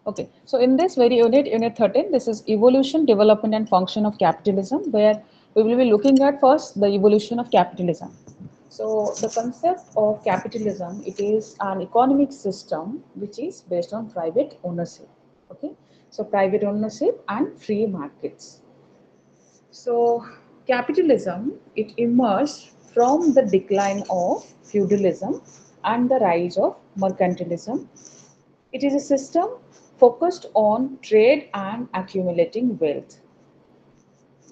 Okay, so in this very unit 13, this is evolution, development and function of capitalism, where we will be looking at first the evolution of capitalism. So the concept of capitalism, it is an economic system which is based on private ownership. Okay, so private ownership and free markets. So capitalism, it emerged from the decline of feudalism and the rise of mercantilism. It is a system focused on trade and accumulating wealth.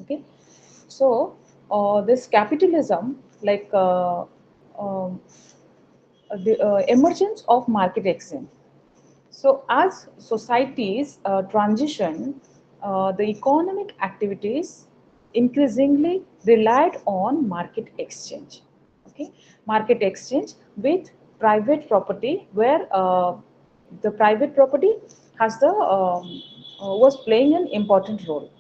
Okay, so this capitalism, like the emergence of market exchange. So as societies transition, the economic activities increasingly relied on market exchange. Okay, market exchange with private property, where the private property has the was playing an important role.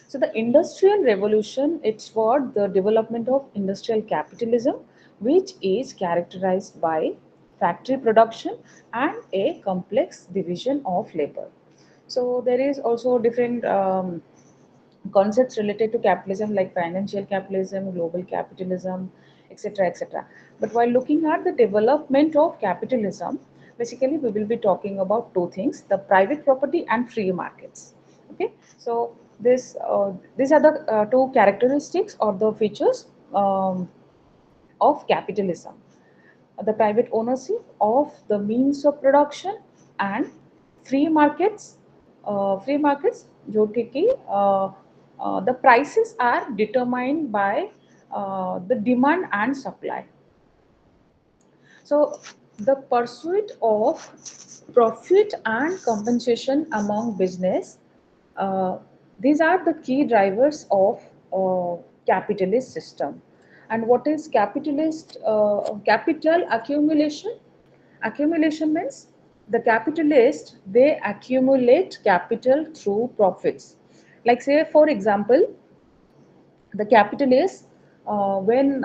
So the industrial revolution, it's for the development of industrial capitalism, which is characterized by factory production and a complex division of labor. So there is also different concepts related to capitalism, like financial capitalism, global capitalism, etc., etc. But while looking at the development of capitalism, basically we will be talking about two things: the private property and free markets. Okay, so these are the two characteristics or the features of capitalism: the private ownership of the means of production and free markets. Free markets, जो कि the prices are determined by the demand and supply. So the pursuit of profit and compensation among business, uh, these are the key drivers of capitalist system. And what is capitalist capital accumulation? Accumulation means the capitalists, they accumulate capital through profits. Like say for example, the capitalist, when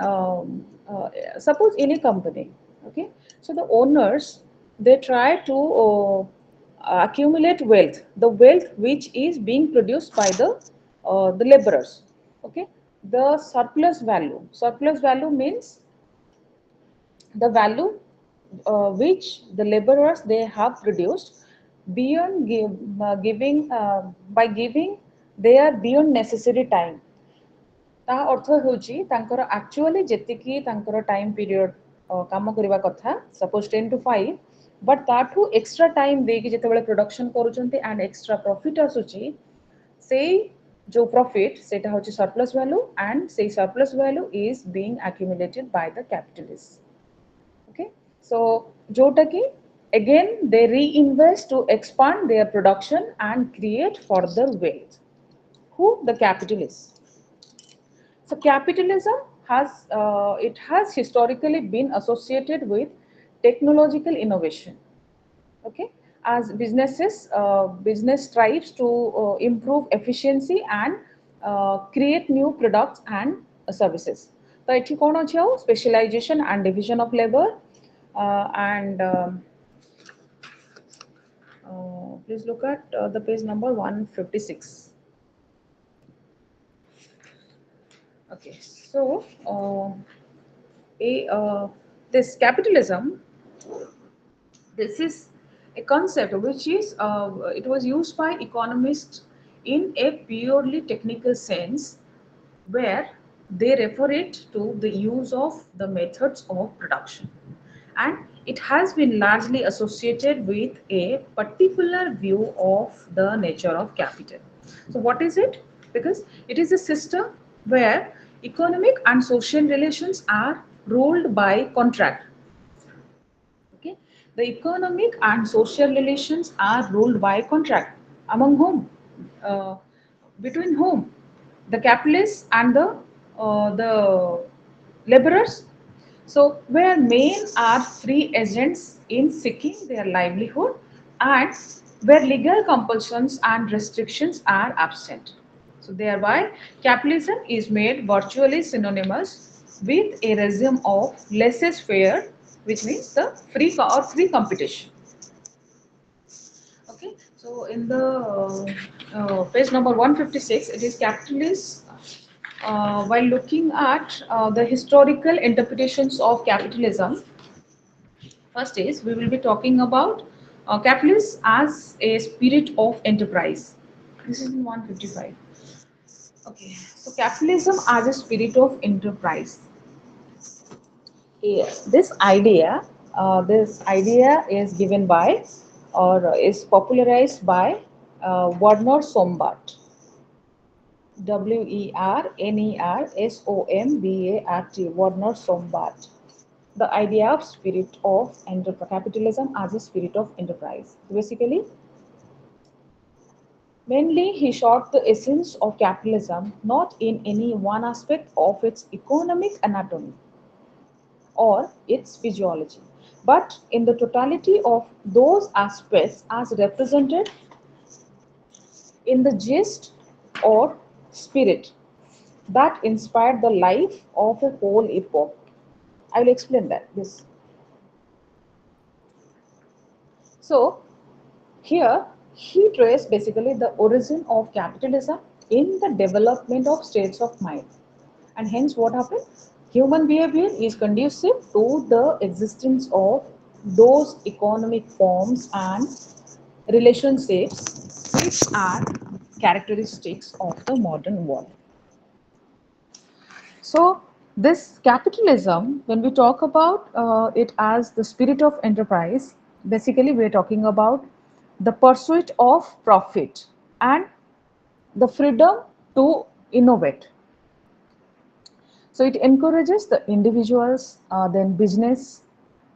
suppose in a company, okay, so the owners, they try to accumulate wealth, the wealth which is being produced by the laborers. Okay, the surplus value means the value which the laborers, they have produced beyond giving by giving their beyond necessary time. ତାହା ଅର୍ଥ ହେଉଛି ତାଙ୍କର actually ଯେତିକି ତାଙ୍କର time period କାମ କରିବା କଥା, suppose 10 to 5, but ତାଠୁ ଏକ୍ସଟ୍ରା ଟାଇମ୍ ଦେଇକି ଯେତେବେଳେ ପ୍ରଡକ୍ସନ୍ କରୁଛନ୍ତି ଆଣ୍ଡ ଏକ୍ସଟ୍ରା ପ୍ରଫିଟ୍ ଆସୁଛି, ସେଇ ଯେଉଁ ପ୍ରଫିଟ୍ ସେଇଟା ହେଉଛି ସରପ୍ଲସ୍ ଭ୍ୟାଲୁ, ଆଣ୍ଡ ସେଇ surplus value is being accumulated by the capitalist. Okay, so jota ki again they reinvest to expand their production and create further wealth. Who? The capitalists. So capitalism has it has historically been associated with technological innovation. Okay, as business strives to improve efficiency and create new products and services. So ଏଠି କ'ଣ ଅଛି ଆଉ specialization and division of labor, and please look at the page number 156. Okay, so this capitalism, this is a concept which is it was used by economists in a purely technical sense, where they refer it to the use of the methods of production, and it has been largely associated with a particular view of the nature of capital. So what is it? Because it is a system where economic and social relations are ruled by contract. Okay, the economic and social relations are ruled by contract. Among whom? Uh, Between whom? The capitalists and the laborers. So where men are free agents in seeking their livelihood, and where legal compulsions and restrictions are absent. So thereby capitalism is made virtually synonymous with a regime of laissez-faire, which means the free competition. So in the page number 156, it is capitalist. While looking at the historical interpretations of capitalism, first is we will be talking about capitalism as a spirit of enterprise. This is in 155. Okay, so capitalism as a spirit of enterprise. Yeah, this idea is given by or is popularized by Werner Sombart. Wernersombart. Werner Sombart. The idea of spirit of capitalism as a spirit of enterprise. Basically, mainly he sought the essence of capitalism not in any one aspect of its economic anatomy or its physiology, but in the totality of those aspects as represented in the gist or spirit that inspired the life of a whole epoch. I will explain that. This. So here he traced basically the origin of capitalism in the development of states of mind. And hence what happened? Human behavior is conducive to the existence of those economic forms and relationships which are characteristics of the modern world. So, this capitalism, when we talk about it as the spirit of enterprise, basically we are talking about the pursuit of profit and the freedom to innovate. So, it encourages the individuals, then business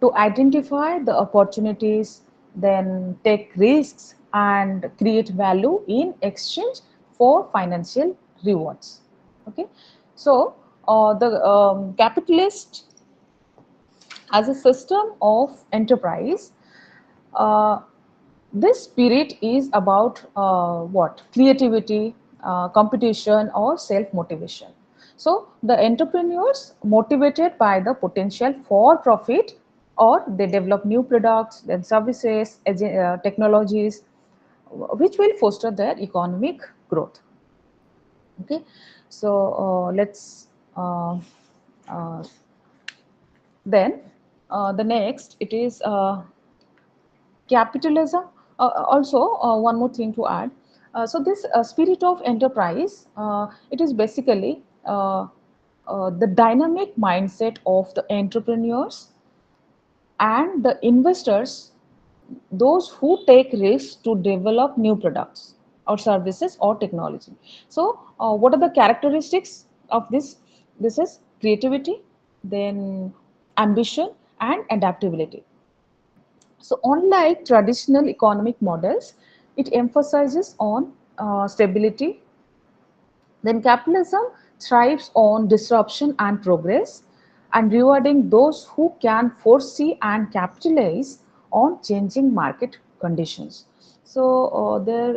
to identify the opportunities, then take risks and create value in exchange for financial rewards. Okay, so the capitalist as a system of enterprise, uh, this spirit is about what? Creativity, competition, or self motivation. So, the entrepreneurs motivated by the potential for profit, or they develop new products, then services, technologies, which will foster their economic growth. Okay, so uh, uh, then the next it is capitalism. Also, one more thing to add. So this spirit of enterprise, it is basically the dynamic mindset of the entrepreneurs and the investors, those who take risks to develop new products or services or technology. So what are the characteristics of this? This is creativity, then ambition and adaptability. So unlike traditional economic models, it emphasizes on stability. Then capitalism thrives on disruption and progress, and rewarding those who can foresee and capitalize on changing market conditions. So there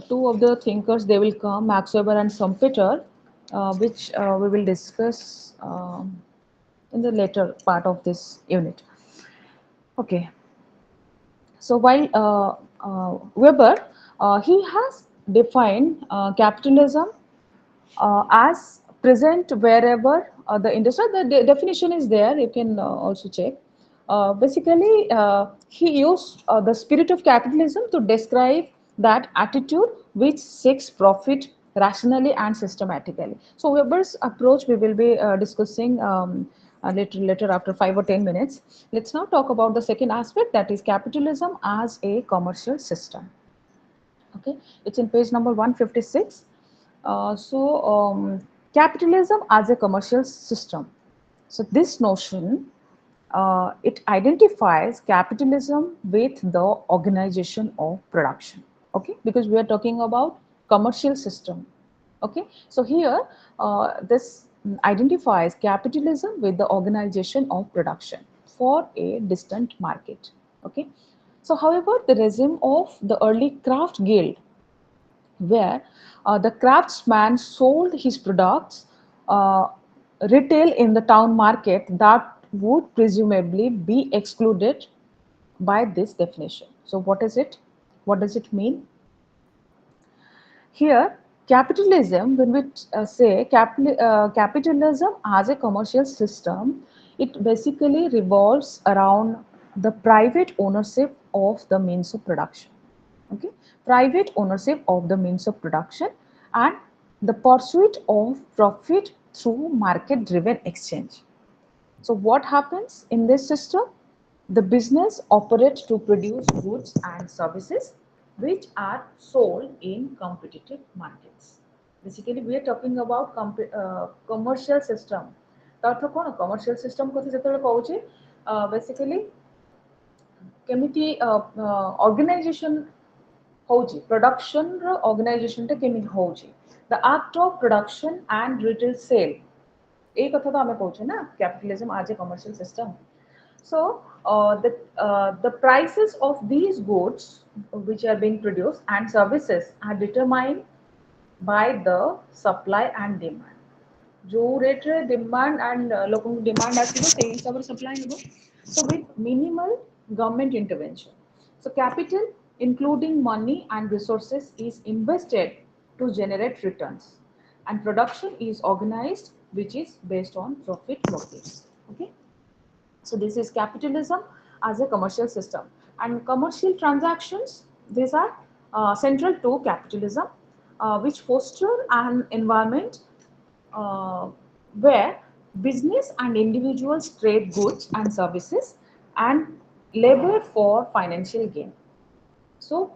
two of the thinkers they will come, Max Weber and Schumpeter, which we will discuss in the later part of this unit. Okay, so while Weber, he has defined capitalism as present wherever the industry. The definition is there. You can also check. Basically, he used the spirit of capitalism to describe that attitude which seeks profit rationally and systematically. So Weber's approach we will be discussing later after 5 or 10 minutes. Let's now talk about the second aspect, that is capitalism as a commercial system. Okay, it's in page number 156. Capitalism as a commercial system. So this notion it identifies capitalism with the organization of production. Okay, because we are talking about commercial system. Okay, so here this identifies capitalism with the organization of production for a distant market. Okay, so however, the regime of the early craft guild, where the craftsman sold his products uh, retail in the town market, that would presumably be excluded by this definition. So what is it? What does it mean? Here, capitalism, when we say capitalism as a commercial system, it basically revolves around the private ownership of the means of production. Okay, private ownership of the means of production and the pursuit of profit through market-driven exchange. So what happens in this system? The business operates to produce goods and services which are sold in competitive markets. Basically, we are talking about commercial system. ତାର କ'ଣ commercial system କଥା ଯେତେବେଳେ କହୁଛେ basically କେମିତି organization ହଉଛି production ର organization ଟା କେମିତି ହଉଛି the act of production and retail sale এই কথা তো ଆମେ କହୁଛେ ନା capitalism as a commercial system. So the prices of these goods which are being produced and services are determined by the supply and demand. जो rate रे demand and लोगों को demand आसिबो सेही हिसाब रे supply हेबो. So with minimal government intervention. So capital including money and resources is invested to generate returns and production is organized which is based on profit motives. Okay. So this is capitalism as a commercial system and commercial transactions, these are central to capitalism which foster an environment uh, where business and individuals trade goods and services and labor for financial gain. So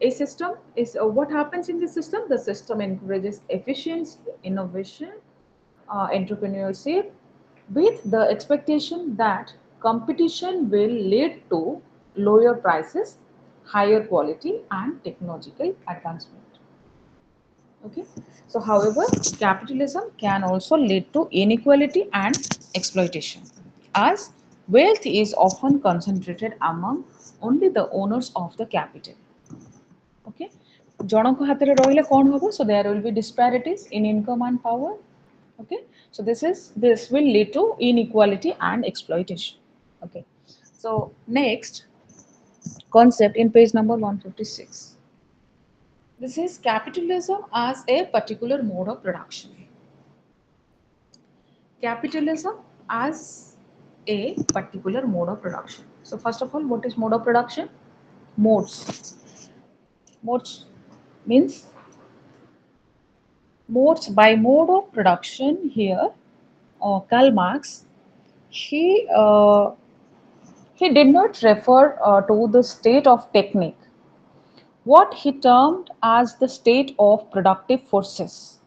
a system is what happens in the system? The system encourages efficiency, innovation, entrepreneurship with the expectation that competition will lead to lower prices, higher quality and technological advancement. Okay. So however, capitalism can also lead to inequality and exploitation as wealth is often concentrated among only the owners of the capital. Okay. ଜଣଙ୍କ ହାତରେ ରହିଲେ କ'ଣ ହବ? So there will be disparities in income and power. Okay. So this will lead to inequality and exploitation. Okay. So next concept in page number 156. This is capitalism as a particular mode of production. Capitalism as a particular mode of production. So first of all, what is mode of production? Modes. Modes means modes. By mode of production here, Karl Marx, he uh, he did not refer to the state of technique, what he termed as the state of productive forces.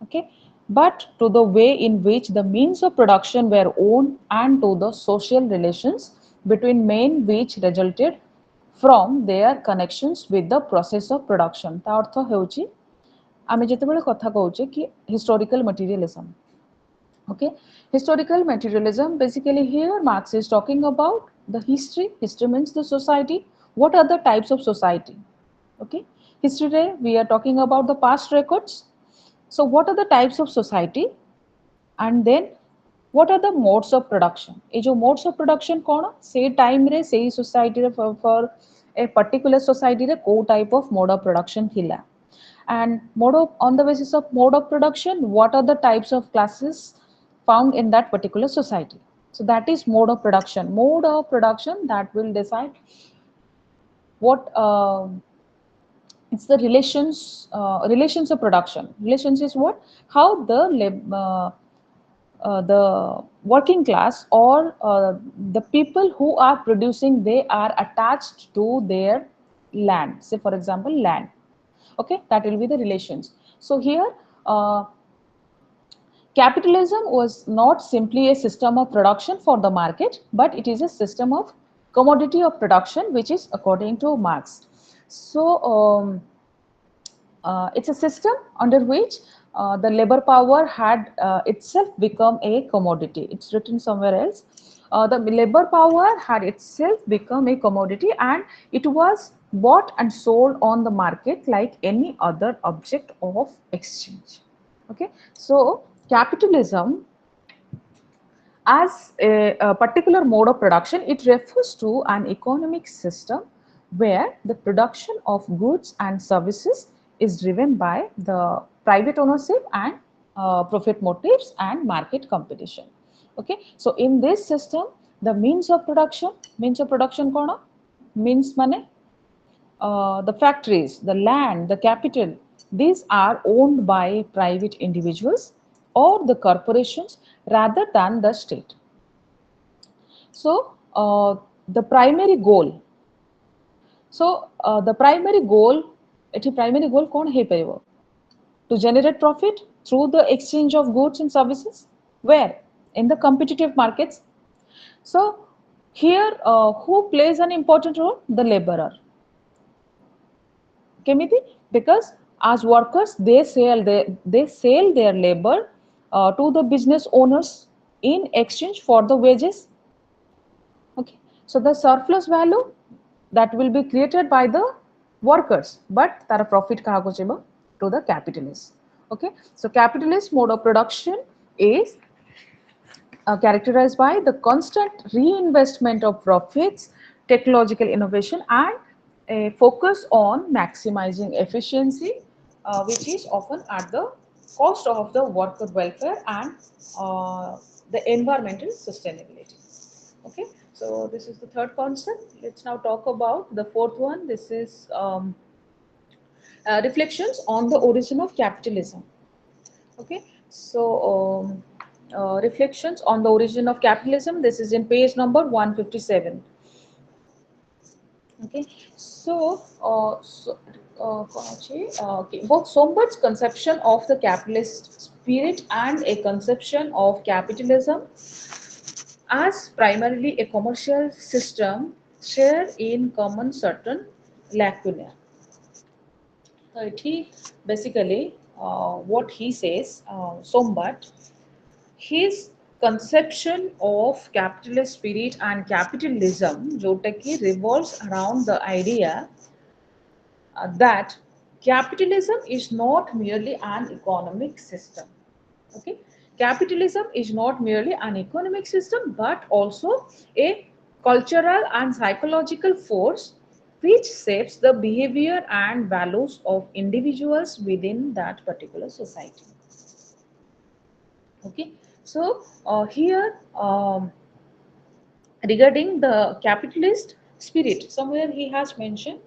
Okay, but to the way in which the means of production were owned and to the social relations between men which resulted from their connections with the process of production. ତା ଅର୍ଥ ହେଉଛି ଆମେ ଯେତେବେଳେ କଥା କହୁଛେ କି historical materialism. Okay, historical materialism, basically here Marx is talking about the history. History means the society. What are the types of society? Okay, history we are talking about the past records. So what are the types of society and then what are the modes of production? ये जो modes of production कौन? से time रे से society रे for a particular society रे को type of mode of production थिला. And mode of, on the basis of mode of production, what are the types of classes found in that particular society? So that is mode of production. Mode of production that will decide what it's the relations of production. Relations is what? How the working class or the people who are producing, they are attached to their land. Say for example, land. Okay, that will be the relations. So here capitalism was not simply a system of production for the market, but it is a system of commodity of production, which is according to Marx. So it's a system under which the labor power had itself become a commodity. It's written somewhere else. The labor power had itself become a commodity and it was bought and sold on the market like any other object of exchange. Okay, so capitalism as a particular mode of production, it refers to an economic system where the production of goods and services is driven by the private ownership and profit motives and market competition. Okay, so in this system, the means of production kona means money, the factories, the land, the capital, these are owned by private individuals or the corporations rather than the state. So, the primary goal, the primary goal, ଏଠି primary goal कौन ହେଇପାରିବ? To generate profit through the exchange of goods and services. Where? In the competitive markets. So, here who plays an important role? The laborer. Kemiti? Because as workers, they sell their labor to the business owners in exchange for the wages. Okay, so the surplus value that will be created by the workers, but tara profit kahaku jibo to the capitalists. Okay, so capitalist mode of production is characterized by the constant reinvestment of profits, technological innovation, and a focus on maximizing efficiency, which is often at the cost of the worker welfare and the environmental sustainability. Okay, so this is the third concept. Let's now talk about the fourth one. This is reflections on the origin of capitalism. Okay, so reflections on the origin of capitalism. This is in page number 157. Okay, okay. Both Sombert's conception of the capitalist spirit and a conception of capitalism as primarily a commercial system share in common certain lacunae. He basically what he says, Sombat, his conception of capitalist spirit and capitalism, Jotaki, revolves around the idea that capitalism is not merely an economic system. Okay, capitalism is not merely an economic system but also a cultural and psychological force which shapes the behavior and values of individuals within that particular society. Okay, so here regarding the capitalist spirit, somewhere he has mentioned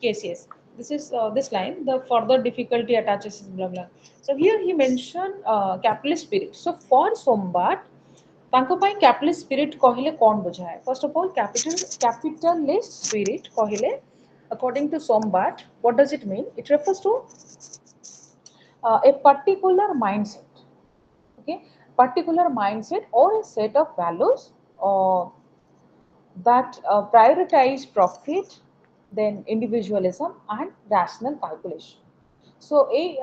yes, yes, this is this line, the further difficulty attaches blah blah. So here he mentioned capitalist spirit. So for Sombat, ତାଙ୍କ ପାଇଁ capitalist spirit କହିଲେ କ'ଣ ବୁଝାଏ? First of all, capitalist spirit କହିଲେ, according to Sombat, what does it mean? It refers to a particular mindset. Okay, particular mindset or a set of values that prioritize profit, then individualism and rational calculation. So, a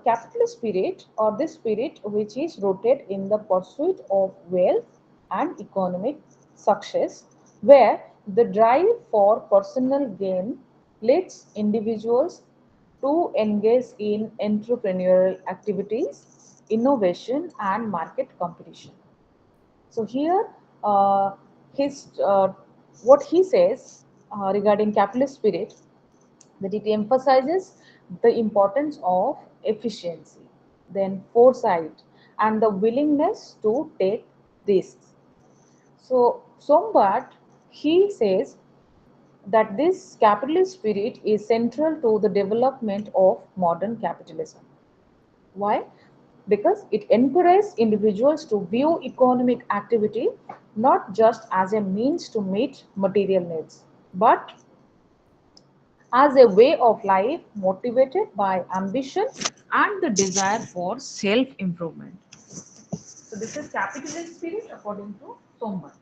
capitalist spirit or this spirit which is rooted in the pursuit of wealth and economic success, where the drive for personal gain leads individuals to engage in entrepreneurial activities, innovation, and market competition. So here, his what he says regarding capitalist spirit, that it emphasizes the importance of efficiency, then foresight, and the willingness to take risks. So Sombat, he says that this capitalist spirit is central to the development of modern capitalism. Why? Because it encourages individuals to view economic activity not just as a means to meet material needs, but as a way of life motivated by ambition and the desire for self improvement. So, this is capitalist spirit according to Sombat.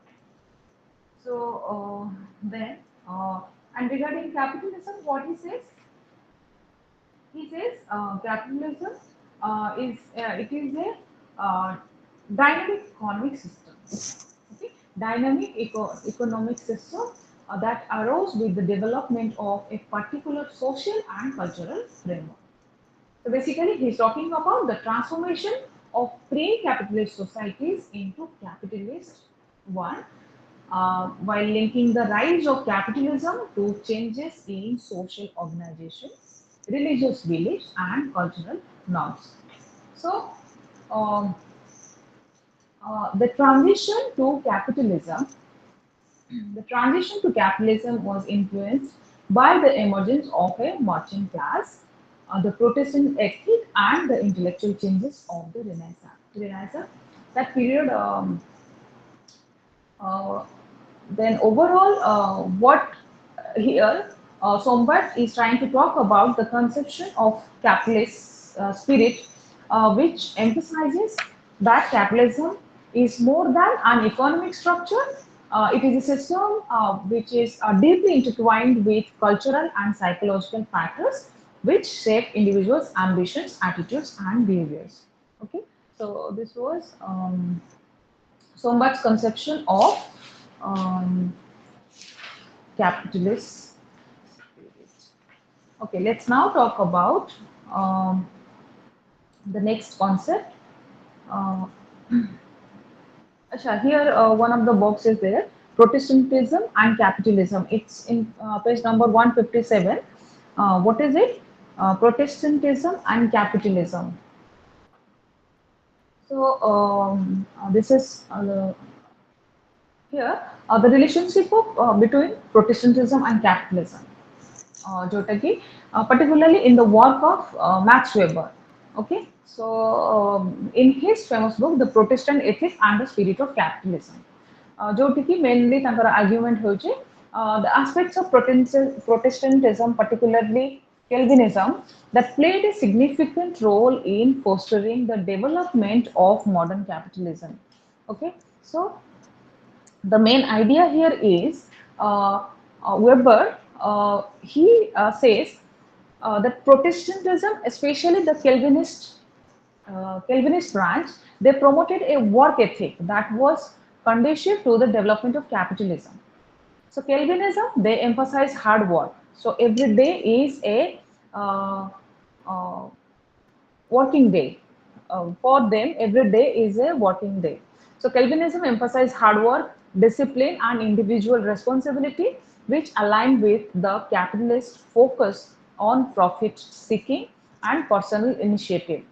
So, then, and regarding capitalism, what he says? He says capitalism it is a dynamic economic system. Okay? Dynamic economic system that arose with the development of a particular social and cultural framework. So basically, he's talking about the transformation of pre-capitalist societies into capitalist one, while linking the rise of capitalism to changes in social organization, religious beliefs, and cultural norms. So, um, the transition to capitalism the transition to capitalism was influenced by the emergence of a merchant class, the Protestant ethic, and the intellectual changes of the Renaissance. That period, uh, then overall, what here Sombat is trying to talk about the conception of capitalist spirit, which emphasizes that capitalism is more than an economic structure. It is a system which is deeply intertwined with cultural and psychological factors which shape individuals' ambitions, attitudes, and behaviors. Okay, so this was Sombat's conception of um, capitalist spirit. Okay, let's now talk about um, the next concept. Uh, here one of the boxes there, Protestantism and capitalism. It's in page number 157. What is it? Protestantism and capitalism. So this is here the relationship of between Protestantism and capitalism. जोटा कि particularly in the work of Max Weber. Okay, so in his famous book, The Protestant Ethic and the Spirit of Capitalism, जोटी कि mainly तांकर argument होचे the aspects of Protestantism, particularly Calvinism, that played a significant role in fostering the development of modern capitalism. Okay, so the main idea here is Weber, he says that Protestantism, especially the Calvinist branch, they promoted a work ethic that was conducive to the development of capitalism. So Calvinism, they emphasize hard work. So every day is a uh, working day. For them, every day is a working day. So Calvinism emphasized hard work, discipline, and individual responsibility, which align with the capitalist focus on profit seeking and personal initiative.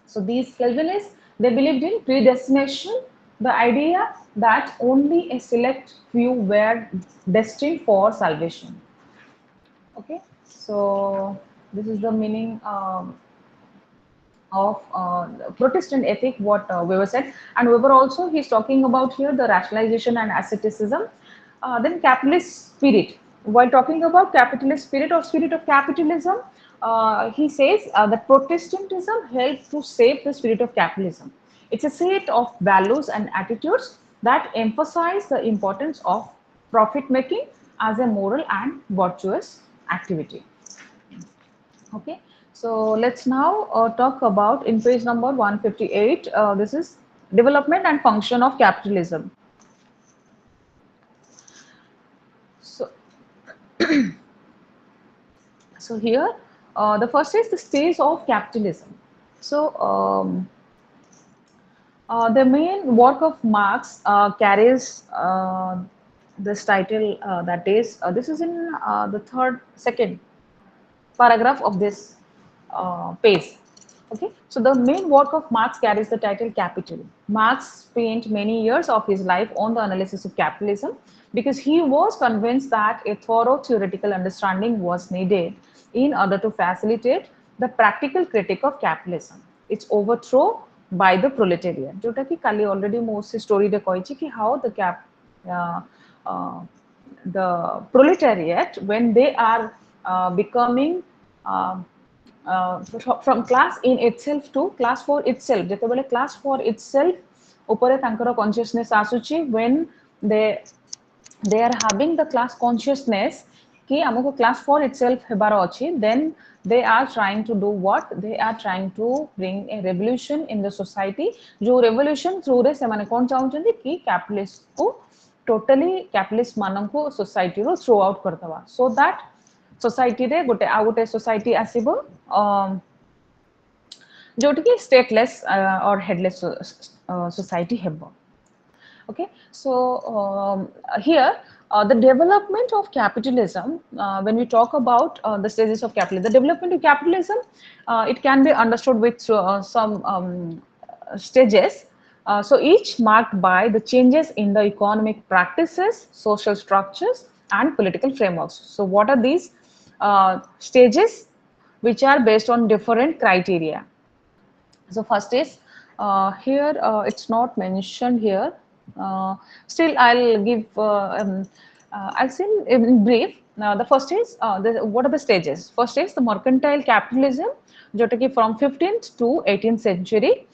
So these Calvinists, they believed in predestination, the idea that only a select few were destined for salvation. Okay, so this is the meaning of Protestant ethic, what Weber said. And Weber also, he's talking about here the rationalization and asceticism. Then capitalist spirit. While talking about capitalist spirit or spirit of capitalism, he says that Protestantism helped to shape the spirit of capitalism. It's a set of values and attitudes that emphasize the importance of profit making as a moral and virtuous activity. Okay, so let's now talk about in page number 158. This is development and function of capitalism. So, so here the first is the stage of capitalism. So the main work of Marx carries this title that is this is in the second paragraph of this page. Okay, so the main work of Marx carries the title Capital. Marx spent many years of his life on the analysis of capitalism because he was convinced that a thorough theoretical understanding was needed in order to facilitate the practical critique of capitalism, its overthrow by the proletariat. जोटा कि काली already most story रे कहिछि कि how uh, uh, the proletariat, when they are becoming uh, from class in itself to class 4 itself, ଯେତେବେଳେ class 4 itself ଉପରେ ତାଙ୍କର consciousness ଆସୁଛି, when they are having the class consciousness कि हमको class 4 itself हेबार अछि, then they are trying to do what? They are trying to bring a revolution in the society. जो revolution through रे ସେମାନେ कौन चाहुଛନ୍ତି कि capitalist को totally capitalist ମାନଙ୍କୁ society row throw out करदवा, so that society रे गोटे आ गोटे society आसीबो जोटि कि stateless or headless society हेबो. Okay, so here the development of capitalism, when we talk about the stages of capitalism, the development of capitalism, it can be understood with some stages. So each marked by the changes in the economic practices, social structures, and political frameworks. So what are these stages, which are based on different criteria? So first is here it's not mentioned here. Uh, Still, I'll give. I'll say in brief. Now, the first is what are the stages? First is the mercantile capitalism, jotaki from 15th to 18th century,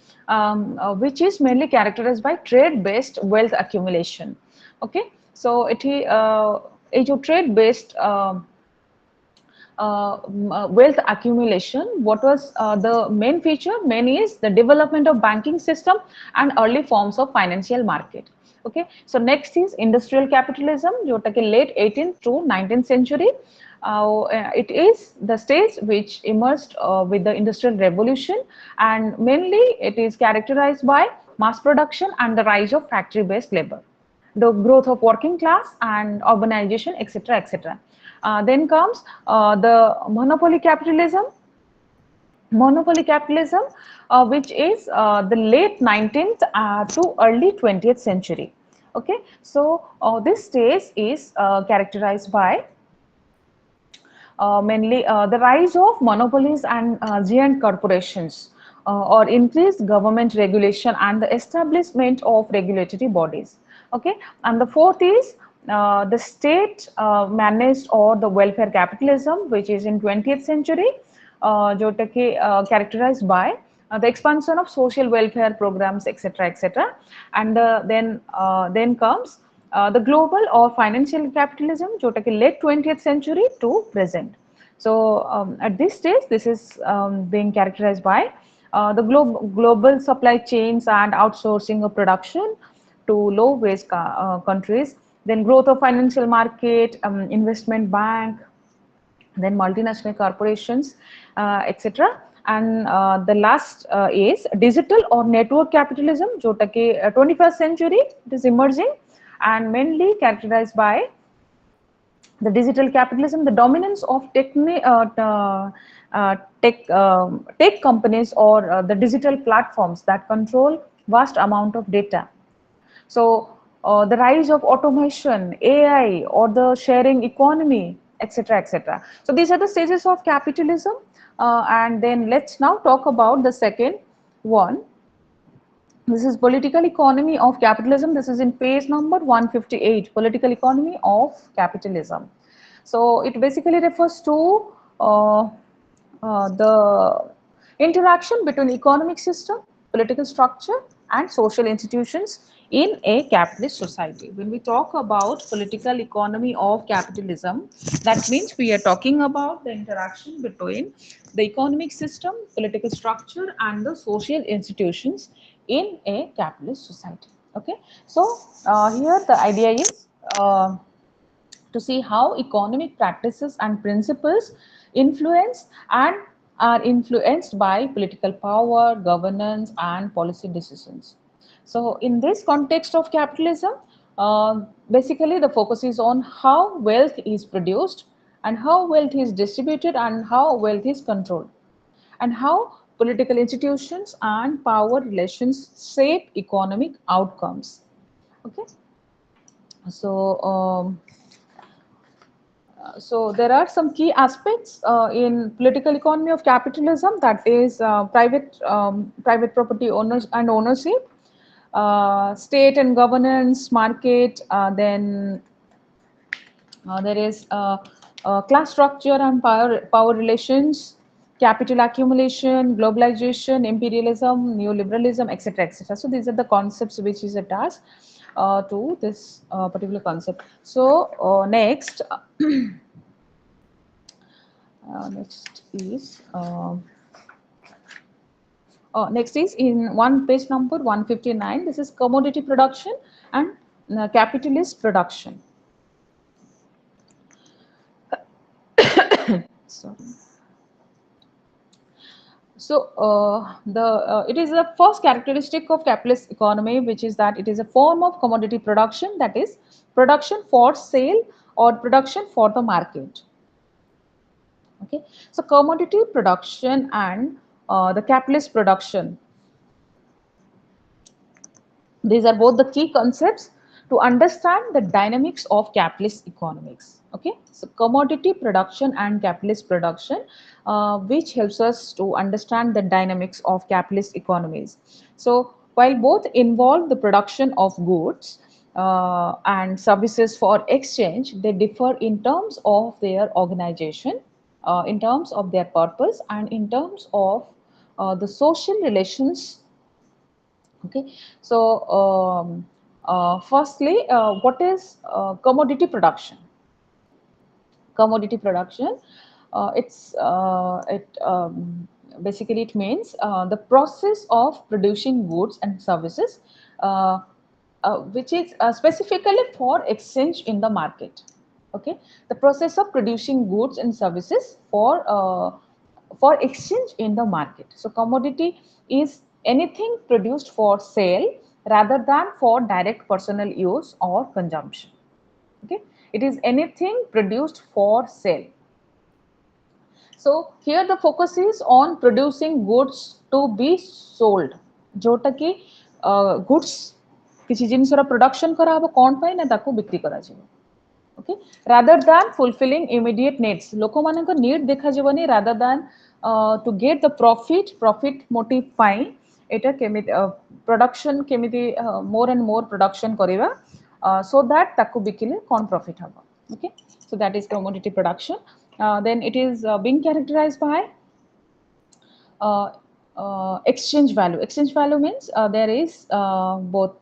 which is mainly characterized by trade-based wealth accumulation. Okay, so it is trade-based. Wealth accumulation. What was the main feature? Main is the development of banking system and early forms of financial market. Okay, so next is industrial capitalism, late 18th to 19th century. It is the stage which emerged with the industrial revolution, and mainly it is characterized by mass production and the rise of factory based labor, the growth of working class and urbanization, etc., etc. Then comes the monopoly capitalism, which is the late 19th to early 20th century. Okay, so this stage is characterized by mainly the rise of monopolies and giant corporations, or increased government regulation and the establishment of regulatory bodies. Okay, and the fourth is the state managed or the welfare capitalism, which is in 20th century, characterized by the expansion of social welfare programs, etc., etc. And then comes the global or financial capitalism, late 20th century to present. So at this stage, this is being characterized by the global supply chains and outsourcing of production to low-wage countries. Then growth of financial market, investment bank, then multinational corporations, etc. And the last is digital or network capitalism, जो कि 21st century it is emerging and mainly characterized by the digital capitalism, the dominance of tech companies or the digital platforms that control vast amount of data. So the rise of automation, AI, or the sharing economy, etc., etc. So these are the stages of capitalism. And then let's now talk about the second one. This is political economy of capitalism. This is in page number 158, political economy of capitalism. So it basically refers to the interaction between economic system, political structure, and social institutions in a capitalist society. When we talk about political economy of capitalism, that means we are talking about the interaction between the economic system, political structure, and the social institutions in a capitalist society. Okay, so here the idea is to see how economic practices and principles influence and are influenced by political power, governance, and policy decisions. So, in this context of capitalism, basically the focus is on how wealth is produced and how wealth is distributed and how wealth is controlled and how political institutions and power relations shape economic outcomes. Okay, so so there are some key aspects in political economy of capitalism, that is private property owners and ownership, state and governance, market, then there is class structure and power relations, capital accumulation, globalization, imperialism, neoliberalism, etc., etc. So these are the concepts which is attached to this particular concept. So next is next is in one page number 159. This is commodity production and capitalist production. Sorry. So it is the first characteristic of capitalist economy, which is that it is a form of commodity production, that is production for sale or production for the market. Okay, so commodity production and the capitalist production, these are both the key concepts to understand the dynamics of capitalist economics. Okay, so commodity production and capitalist production, which helps us to understand the dynamics of capitalist economies. So while both involve the production of goods and services for exchange, they differ in terms of their organization, in terms of their purpose, and in terms of the social relations. Okay, so firstly, what is commodity production? Commodity production, basically it means the process of producing goods and services, uh, which is specifically for exchange in the market. Okay, the process of producing goods and services for exchange in the market. So commodity is anything produced for sale rather than for direct personal use or consumption. Okay, it is anything produced for sale. So here the focus is on producing goods to be sold, जोटा कि goods किसी जिनिसर production कराहब कौन पाई ना ताकू बिक्री कराଯିବ. Okay, rather than fulfilling immediate needs, लोक मानक need देखा जीवनी, rather than to get the profit motive पाई एटा केमिति production केमिति more and more production करिवा, so that ताकू बिकिले कौन profit हबा. Okay, so that is commodity production. Then it is being characterized by uh, exchange value. Exchange value means there is both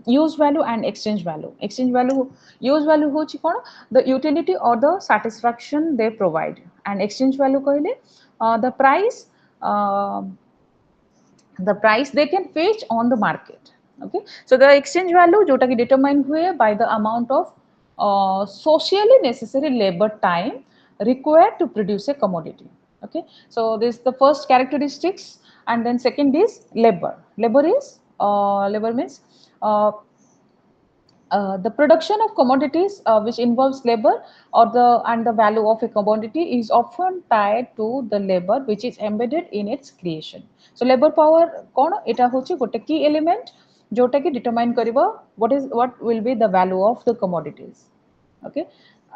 use value and exchange value. Exchange value, use value hochi kono, the utility or the satisfaction they provide, and exchange value कहले uh, the price they can fetch on the market. Okay, so the exchange value jota ki determined हुए by the amount of socially necessary labor time required to produce a commodity. Okay, so this is the first characteristics, and then second is labor. Labor means the production of commodities which involves labor, or the value of a commodity is often tied to the labor which is embedded in its creation. So labor power kon eta hochi gote key element jota ki determine kariba what will be the value of the commodities. Okay,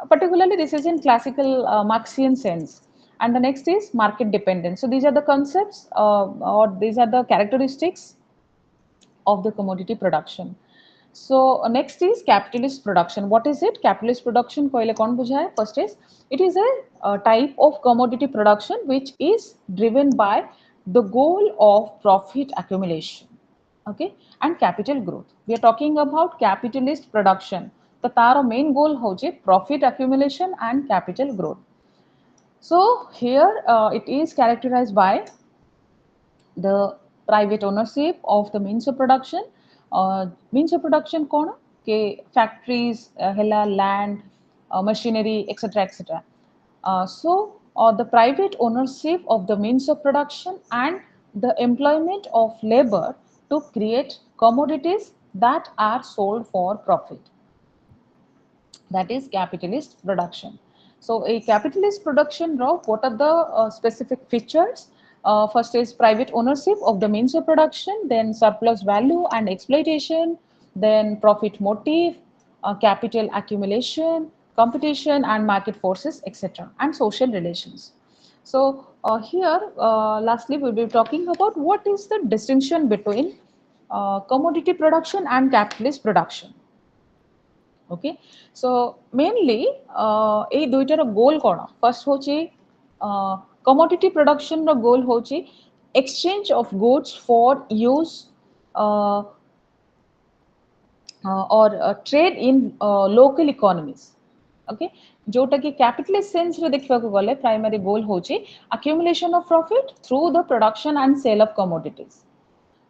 particularly this is in classical Marxian sense. And the next is market dependence. So these are the concepts, or these are the characteristics of the commodity production. So next is capitalist production. What is it? Capitalist production koile kon bujhaye? First is it is a type of commodity production which is driven by the goal of profit accumulation. Okay, and capital growth. We are talking about capitalist production. The तार main goal होचे profit accumulation and capital growth. So here it is characterized by the private ownership of the means of production. Means of production कौन के factories hella land machinery etc etc. The private ownership of the means of production and the employment of labor to create commodities that are sold for profit, that is capitalist production. So a capitalist production raw, what are the specific features? First is private ownership of the means of production, then surplus value and exploitation, then profit motive, capital accumulation, competition and market forces, etc., and social relations. So here, lastly, we'll be talking about what is the distinction between commodity production and capitalist production. Okay so mainly এই দুইটার গোল কোন first হচ্ছে commodity production র গোল হচ্ছে exchange of goods for use or trade in local economies. Okay, जोटा कि capitalist sense रे देखिबा को गले प्राइमरी गोल होची accumulation of profit through the production and sale of commodities.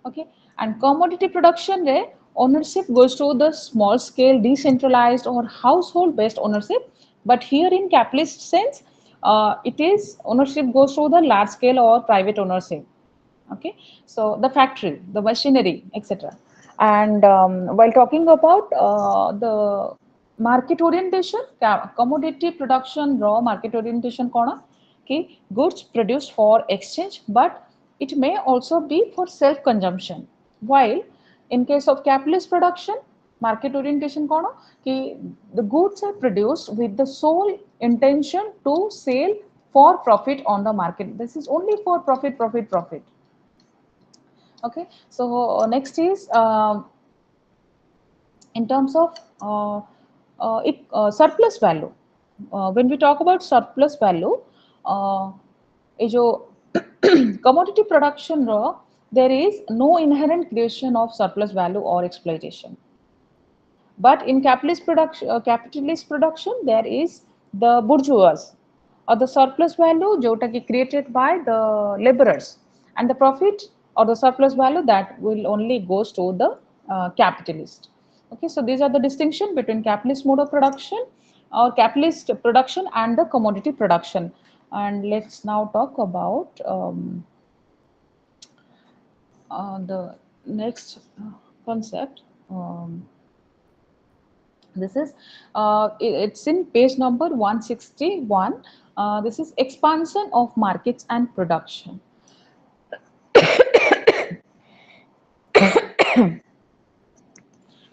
Okay, and commodity production re ownership goes to the small scale decentralized or household based ownership, but here in capitalist sense it is ownership goes to the large scale or private ownership. Okay, so the factory, the machinery, etc. And while talking about the market orientation, commodity production, raw market orientation kona, okay, goods produced for exchange, but it may also be for self consumption. While in case of capitalist production, market orientation kona, कि the goods are produced with the sole intention to sell for profit on the market. This is only for profit, profit, profit. Okay, so next is in terms of surplus value. When we talk about surplus value, ये जो commodity production raw, there is no inherent creation of surplus value or exploitation. But in capitalist production, there is the bourgeois or the surplus value jota ki created by the laborers, and the profit or the surplus value that will only goes to the capitalist. Okay, so these are the distinction between capitalist mode of production or capitalist production and the commodity production. And let's now talk about the next concept. This is it's in page number 161. This is expansion of markets and production.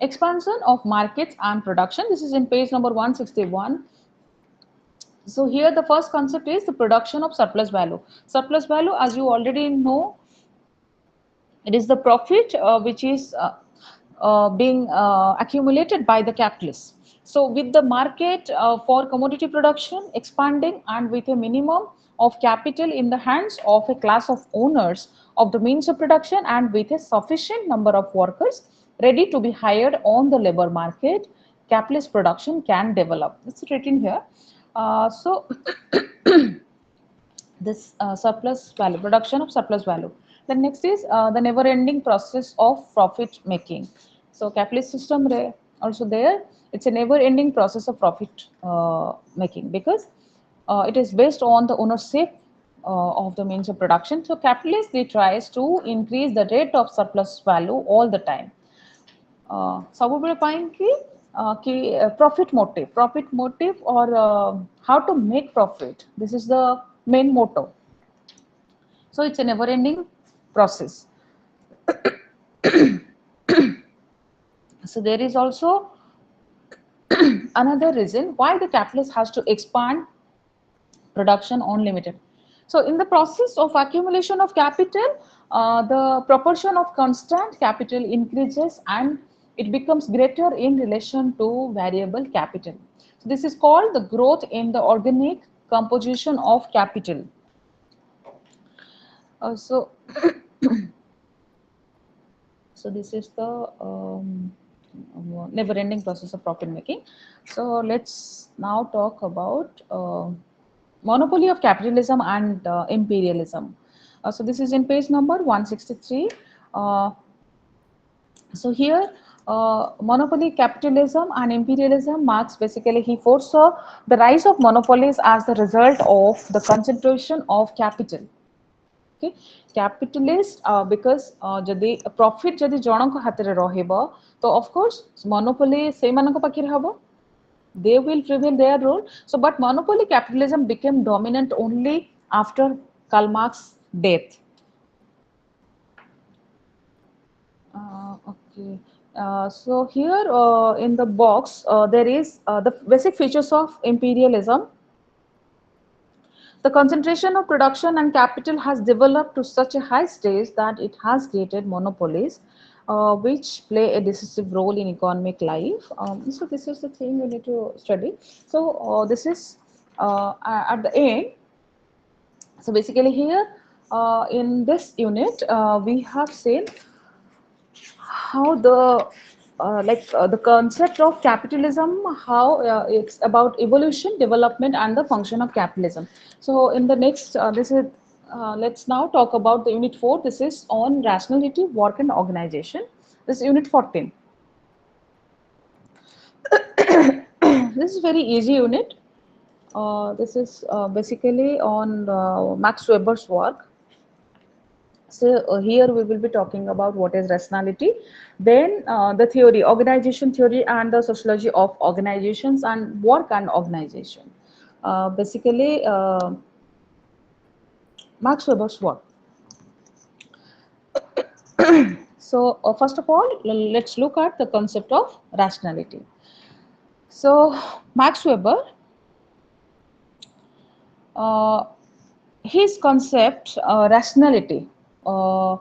Expansion of markets and production. This is in page number 161. So here the first concept is the production of surplus value. Surplus value, as you already know, it is the profit which is being accumulated by the capitalists. So with the market for commodity production expanding and with a minimum of capital in the hands of a class of owners of the means of production and with a sufficient number of workers ready to be hired on the labor market, capitalist production can develop. It's written here. So this surplus value, production of surplus value. The next is the never ending process of profit making. So capitalist system also there, it's a never ending process of profit making, because it is based on the ownership of the means of production. So capitalist, they tries to increase the rate of surplus value all the time. सबुबले पाएंगे कि profit motive or how to make profit, this is the main motto. So it's a never ending process. So there is also another reason why the capitalist has to expand production unlimited. So in the process of accumulation of capital, the proportion of constant capital increases and it becomes greater in relation to variable capital. So this is called the growth in the organic composition of capital. So this is the never-ending process of profit making. So let's now talk about monopoly of capitalism and imperialism. So this is in page number 163. So here monopoly capitalism and imperialism marks basically he foresaw the rise of monopolies as the result of the concentration of capital. Okay, capitalist because जदि profit जदि जनक हाथ रे रहइबो, तो of course monopoly से मानक पाखिर हबो, they will prevail their role. So but monopoly capitalism became dominant only after Karl Marx's death. Okay. So here in the box there is the basic features of imperialism. The concentration of production and capital has developed to such a high stage that it has created monopolies which play a decisive role in economic life. So this is the thing we need to study. So this is at the end. So basically here in this unit we have seen how the the concept of capitalism, how it's about evolution, development, and the function of capitalism. So in the next, this is let's now talk about the unit 4. This is on rationality, work, and organization. This is unit 14. This is very easy unit. This is basically on Max Weber's work. So here we will be talking about what is rationality, then the theory, organization theory and the sociology of organizations and work and organization. Basically, Max Weber's work. So first of all, let's look at the concept of rationality. So Max Weber, uh, his concept rationality. Uh,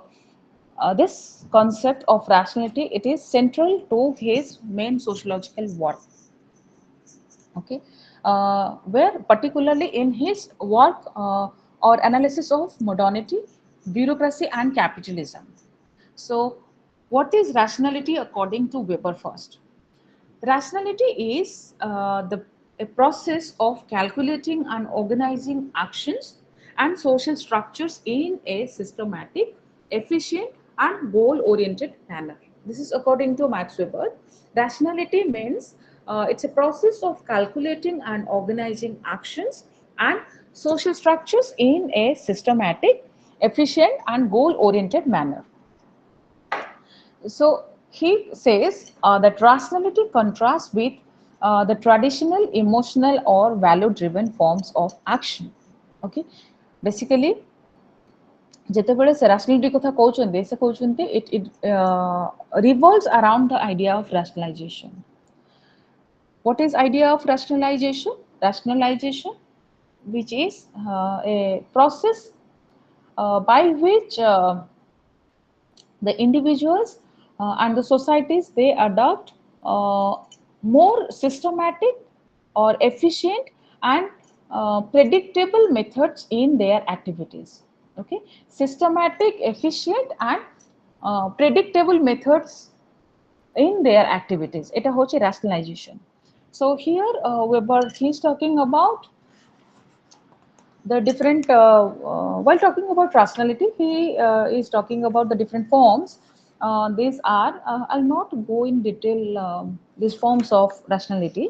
this concept of rationality, it is central to his main sociological work. Okay, where particularly in his work or analysis of modernity, bureaucracy, and capitalism. So, what is rationality according to Weber first? Rationality is a process of calculating and organizing actions and social structures in a systematic, efficient, and goal oriented manner. This is according to Max Weber. Rationality means it's a process of calculating and organizing actions and social structures in a systematic, efficient, and goal oriented manner. So he says that rationality contrasts with the traditional emotional or value driven forms of action. Okay, basically ଯେତେବେଳେ ସେ rationality କଥା କହୁଛନ୍ତି ସେ କହୁଛନ୍ତି it revolves around the idea of rationalization. What is idea of rationalization? Rationalization, which is a process by which the individuals and the societies, they adopt uh, more systematic or efficient and predictable methods in their activities. Okay, systematic, efficient, and predictable methods in their activities. It is rationalization. So here Weber, he's talking about the different while talking about rationality, he is talking about the different forms. These are I'll not go in detail these forms of rationality,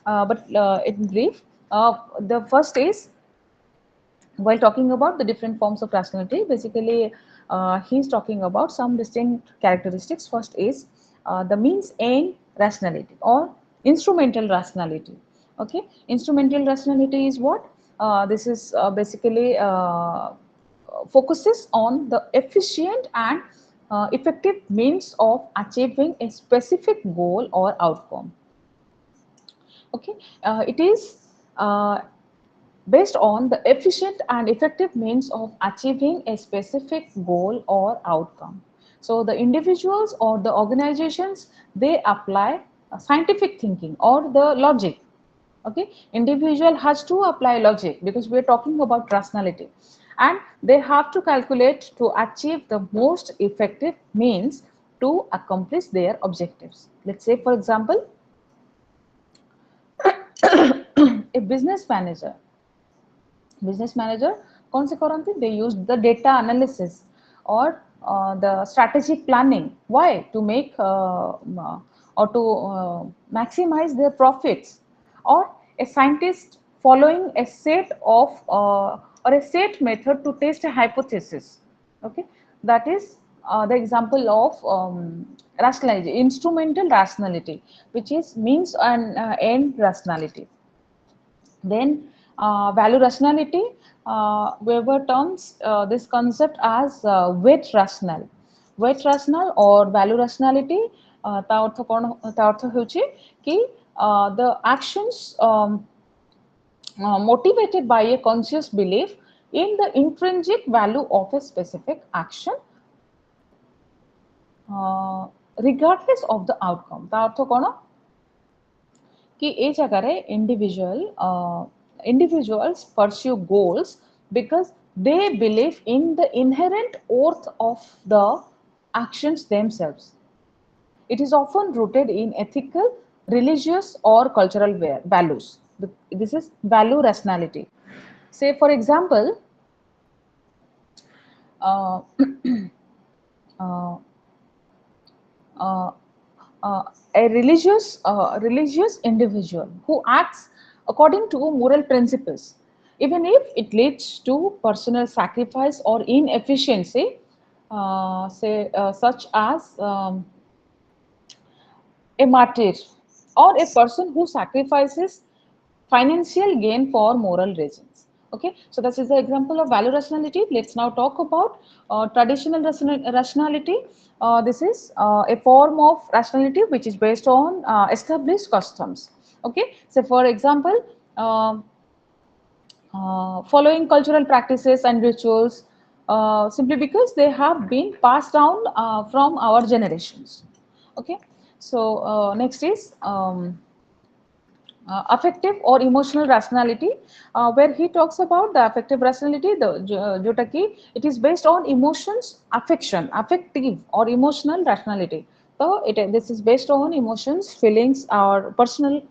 but in brief, the first is, while talking about the different forms of rationality, basically he's talking about some distinct characteristics. First is the means end rationality or instrumental rationality. Okay, instrumental rationality is what? This is basically focuses on the efficient and effective means of achieving a specific goal or outcome. Okay, it is uh, based on the efficient and effective means of achieving a specific goal or outcome. So the individuals or the organizations, they apply scientific thinking or the logic. Okay, individual has to apply logic because we are talking about rationality, and they have to calculate to achieve the most effective means to accomplish their objectives. Let's say, for example, a business manager कौन से करते? They use the data analysis or the strategic planning. Why? To make or to maximize their profits. Or a scientist following a set of or a set method to test a hypothesis. Okay, that is the example of rationality, instrumental rationality, which is means and end rationality. Then value rationality, Weber terms this concept as weight rational. Weight rational or value rationality, ତା ଅର୍ଥ କ'ଣ? ତା ଅର୍ଥ ହେଉଛି କି the actions motivated by a conscious belief in the intrinsic value of a specific action regardless of the outcome. ତା ଅର୍ଥ କ'ଣ? कि ए जगह individuals pursue goals because they believe in the inherent worth of the actions themselves. It is often rooted in ethical, religious, or cultural values. This is value rationality. Say, for example, uh, uh, uh, a religious individual who acts according to moral principles, even if it leads to personal sacrifice or inefficiency, such as a martyr or a person who sacrifices financial gain for moral reasons. Okay, so this is the example of value rationality. Let's now talk about traditional rationality. This is a form of rationality which is based on established customs. Okay, so for example, following cultural practices and rituals simply because they have been passed down from our generations. Okay, so next is affective or emotional rationality, where he talks about the affective rationality, the jotaki, it is based on emotions, affection, affective or emotional rationality. So this is based on emotions, feelings or personal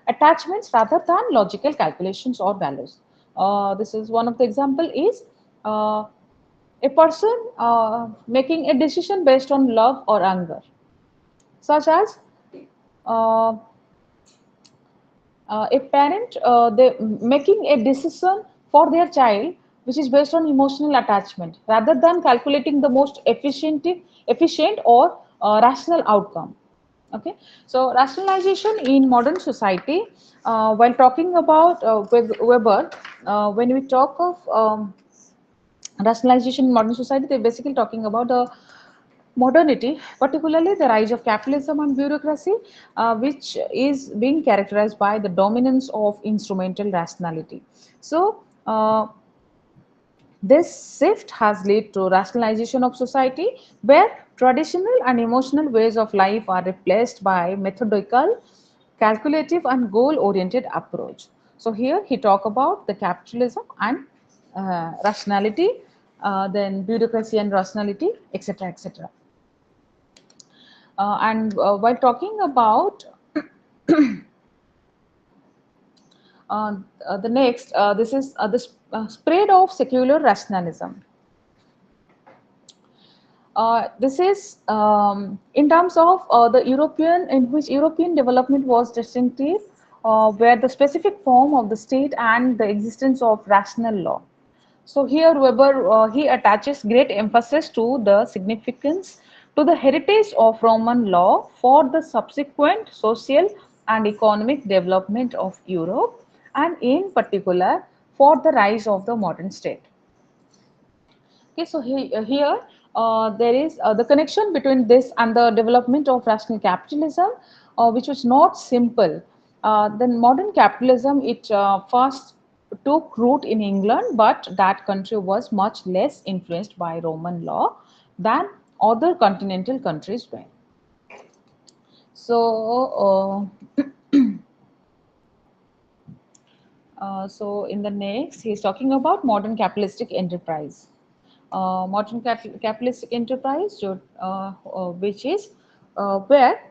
attachments rather than logical calculations or values. This is one of the example is a person making a decision based on love or anger, such as uh, a parent they making a decision for their child which is based on emotional attachment rather than calculating the most efficient or rational outcome. Okay, so rationalization in modern society, while talking about Weber, when we talk of rationalization in modern society, they're basically talking about the modernity, particularly the rise of capitalism and bureaucracy, which is being characterized by the dominance of instrumental rationality. So, this shift has led to rationalization of society where traditional and emotional ways of life are replaced by methodical, calculative and goal-oriented approach. So here he talk about the capitalism and rationality, then bureaucracy and rationality, etc., etc. And while talking about the next, this is the spread of secular rationalism. This is in terms of the European, in which European development was distinctive, where the specific form of the state and the existence of rational law. So here Weber he attaches great emphasis to the significance to the heritage of Roman law for the subsequent social and economic development of Europe, and in particular for the rise of the modern state. Okay, so here there is the connection between this and the development of rational capitalism, which was not simple. Then modern capitalism, it first took root in England, but that country was much less influenced by Roman law than other continental countries were. So, so in the next, he's talking about modern capitalistic enterprise. Modern capitalistic enterprise, which is where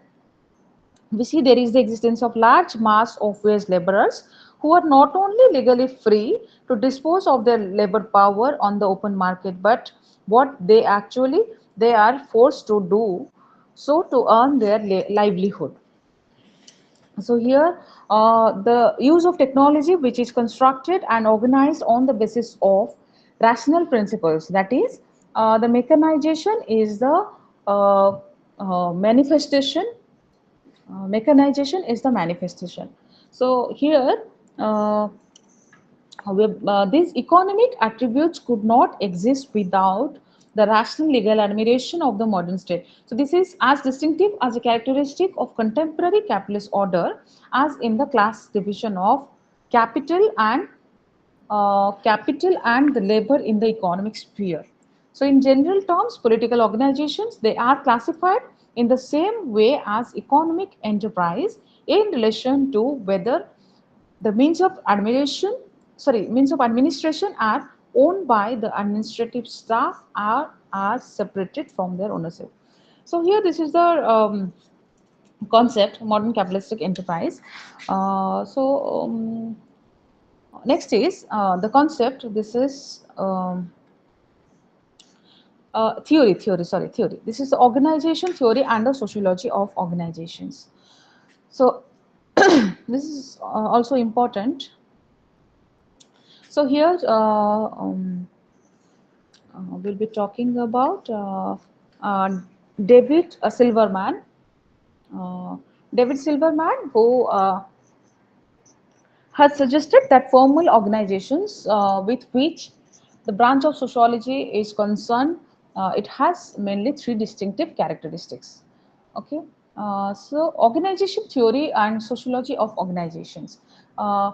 we see there is the existence of large mass of wage laborers who are not only legally free to dispose of their labor power on the open market, but what they actually they are forced to do so to earn their livelihood. So here, the use of technology which is constructed and organized on the basis of rational principles. That is, the mechanization is the manifestation. Mechanization is the manifestation. So here, uh, these economic attributes could not exist without the rational legal admiration of the modern state. So this is as distinctive as a characteristic of contemporary capitalist order as in the class division of capital and the labor in the economic sphere. So in general terms, political organizations, they are classified in the same way as economic enterprise in relation to whether the means of administration are owned by the administrative staff or are separated from their ownership. So here this is the concept, modern capitalistic enterprise. Next is the concept. This is theory. This is the organization theory and the sociology of organizations. So This is also important. So here we'll be talking about uh, David Silverman. Uh, David Silverman, who has suggested that formal organizations with which the branch of sociology is concerned, it has mainly three distinctive characteristics. Okay, so organization theory and sociology of organizations. Uh,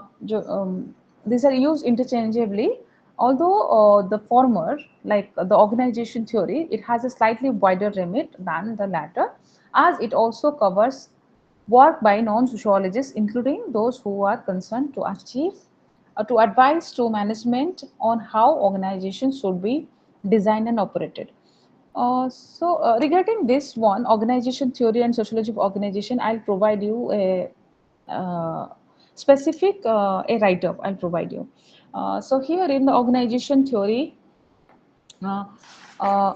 these are used interchangeably, although the former, like the organization theory, it has a slightly wider remit than the latter, as it also covers work by non-sociologists, including those who are concerned to achieve, to advise to management on how organizations should be designed and operated. Regarding this one, organization theory and sociology of organization, I'll provide you a specific a write-up. I'll provide you. So here in the organization theory, uh, uh,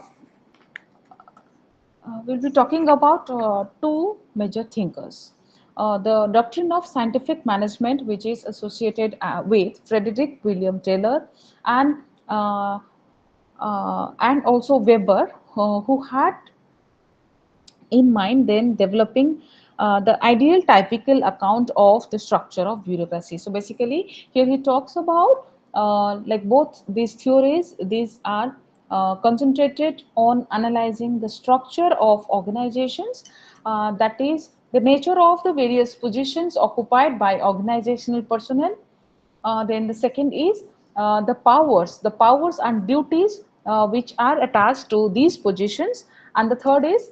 we'll be talking about two major thinkers. The doctrine of scientific management, which is associated with Frederick William Taylor and uh, also Weber, who had in mind then developing the ideal typical account of the structure of bureaucracy. So basically here he talks about like both these theories, these are concentrated on analyzing the structure of organizations, that is the nature of the various positions occupied by organizational personnel. Then the second is the powers and duties which are attached to these positions, and the third is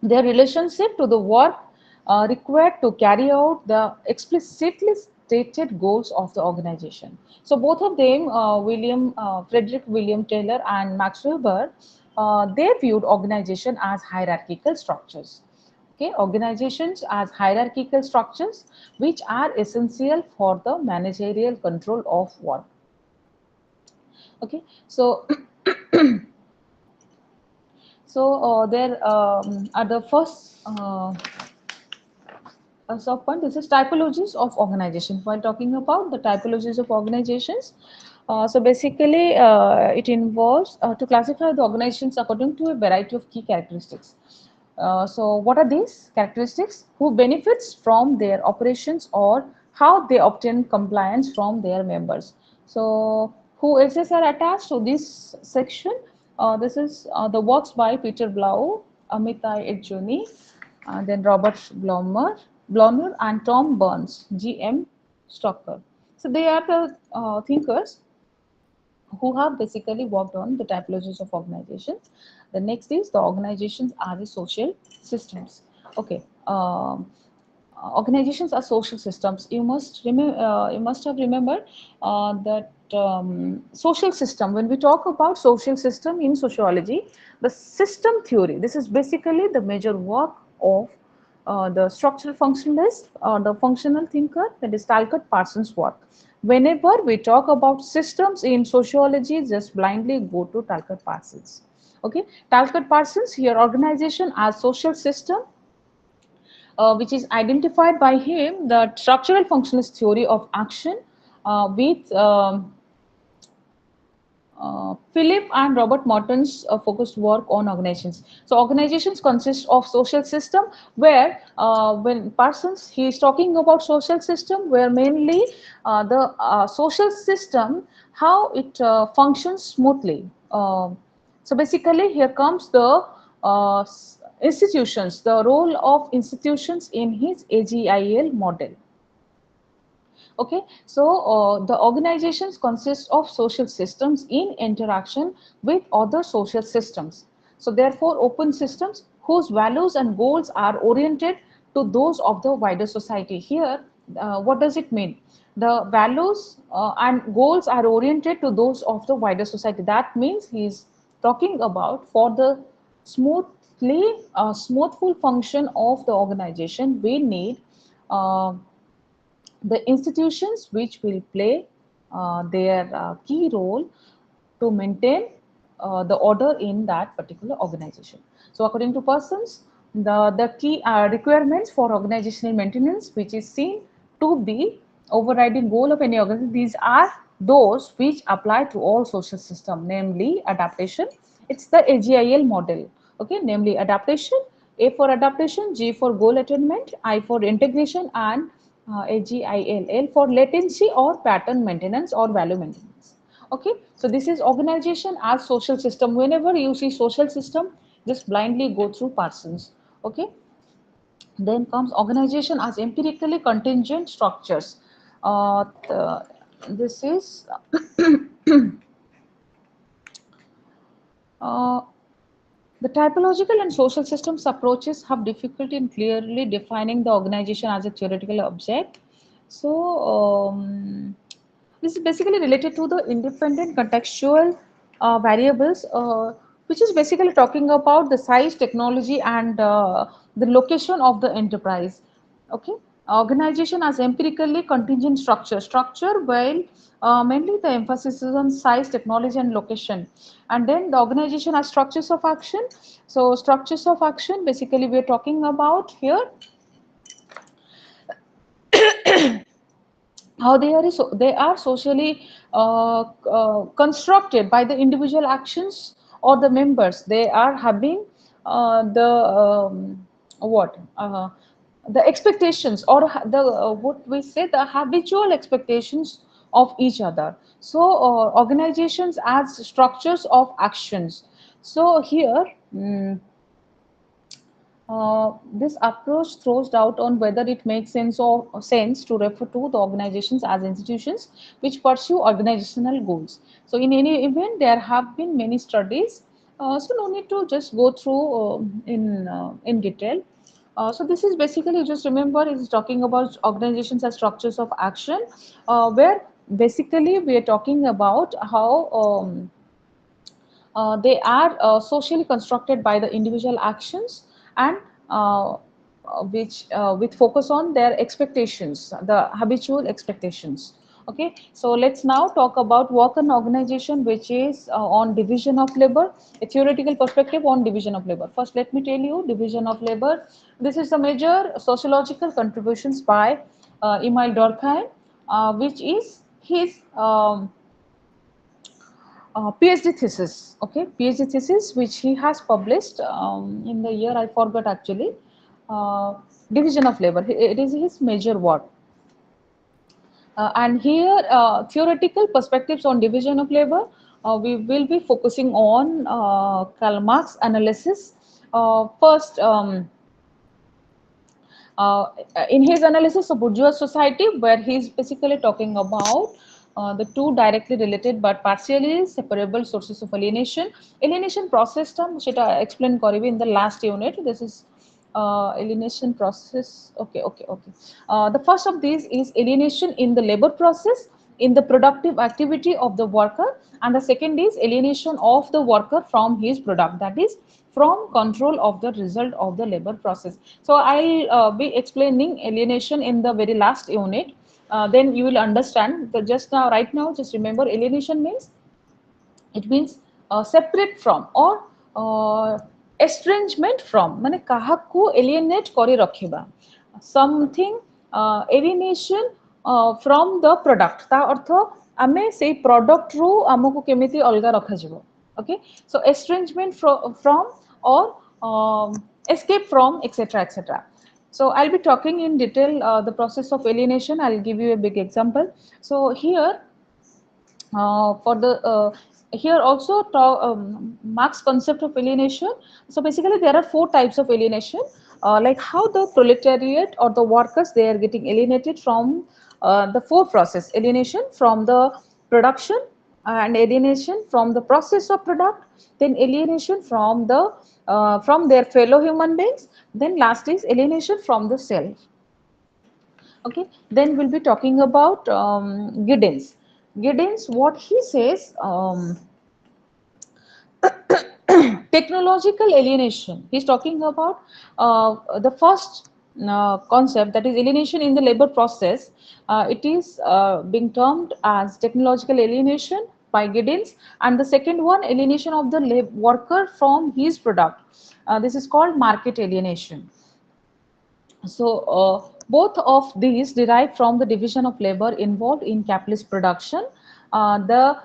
their relationship to the work required to carry out the explicitly stated goals of the organization. So both of them, Frederick William Taylor and Max Weber, they viewed organization as hierarchical structures. Okay, organizations as hierarchical structures which are essential for the managerial control of work. Okay, so there are the first sub-point. This is typologies of organizations. While talking about the typologies of organizations, so basically it involves to classify the organizations according to a variety of key characteristics. So what are these characteristics? Who benefits from their operations or how they obtain compliance from their members. So who else are attached to this section? This is the works by Peter Blau, Amitai Edjuni, then Robert Blommer and Tom Burns, G.M. Stocker. So they are the thinkers who have basically worked on the typologies of organizations. The next is the organizations are the social systems. Okay. Organizations are social systems. You must remember. You must have remembered that social system. When we talk about social system in sociology, the system theory. This is basically the major work of the structural functionalist, the functional thinker, that is Talcott Parsons' work. Whenever we talk about systems in sociology, just blindly go to Talcott Parsons. Okay, Talcott Parsons here organization as social system, which is identified by him the structural functionalist theory of action with Philip and Robert Morton's focused work on organizations. So organizations consist of social system where when Parsons he is talking about social system where mainly the social system how it functions smoothly. So basically here comes the institutions, the role of institutions in his AGIL model. Okay, so the organizations consist of social systems in interaction with other social systems. So therefore open systems whose values and goals are oriented to those of the wider society. Here what does it mean? The values and goals are oriented to those of the wider society. That means he is talking about for the smoothful function of the organization we need uh, the institutions which will play their key role to maintain the order in that particular organization. So according to Parsons, the key requirements for organizational maintenance, which is seen to be overriding goal of any organization. These are those which apply to all social system, namely adaptation. It's the AGIL model. Okay, namely adaptation. A for adaptation, G for goal attainment, I for integration, and AGIL for latency or pattern maintenance or value maintenance. Okay, so this is organization as social system. Whenever you see social system, just blindly go through persons. Okay, then comes organization as empirically contingent structures. This is uh, the typological and social systems approaches have difficulty in clearly defining the organization as a theoretical object. So this is basically related to the independent contextual variables, which is basically talking about the size, technology, and the location of the enterprise. Okay, organization as empirically contingent structure while mainly the emphasis is on size, technology, and location. And then the organization has structures of action. So structures of action, basically we are talking about here how they are socially constructed by the individual actions or the members. They are having the what the expectations, or the what we say, the habitual expectations of each other. So organizations as structures of actions. So here this approach throws doubt on whether it makes sense to refer to the organizations as institutions which pursue organizational goals. So in any event, there have been many studies, so no need to just go through in detail. So this is basically, just remember, it's talking about organizations as structures of action, where basically we are talking about how they are socially constructed by the individual actions, and which with focus on their expectations, the habitual expectations. Okay, so let's now talk about work and organization, which is on division of labor, a theoretical perspective on division of labor. First, let me tell you division of labor. This is the major sociological contributions by Emile Durkheim, which is his PhD thesis. Okay, PhD thesis which he has published in the year I forgot actually. Uh, Division of labor. It is his major work. And here, theoretical perspectives on division of labor. We will be focusing on Karl Marx analysis. First. Uh, in his analysis of bourgeois society, where he is basically talking about the two directly related but partially separable sources of alienation. Alienation process term, which I explained Koribi in the last unit. This is alienation process. Okay. The first of these is alienation in the labor process, in the productive activity of the worker, and the second is alienation of the worker from his product, that is from control of the result of the labor process. So I'll be explaining alienation in the very last unit. Then you will understand. Just now, right now, just remember alienation means, it means separate from or estrangement from, মানে কাহাକୁ alienate করে ରଖିବା, something alienation from the product, ତା ଅର୍ଥ ଆମେ ସେଇ product ରୁ ଆମକୁ କେମିତି ଅଲଗା ରଖାଯିବ. Okay, so estrangement from or escape from, etc., etc. So I'll be talking in detail the process of alienation. I'll give you a big example. So here for the here also Marx concept of alienation. So basically there are four types of alienation, like how the proletariat or the workers, they are getting alienated from the four process: alienation from the production, and alienation from the process of product, then alienation from their fellow human beings, then last is alienation from the self. Okay, then we'll be talking about Giddens. Giddens, what he says, technological alienation. He's talking about the first concept, that is alienation in the labor process. It is being termed as technological alienation Pygedins, and the second one, alienation of the worker from his product. This is called market alienation. So both of these derive from the division of labor involved in capitalist production. The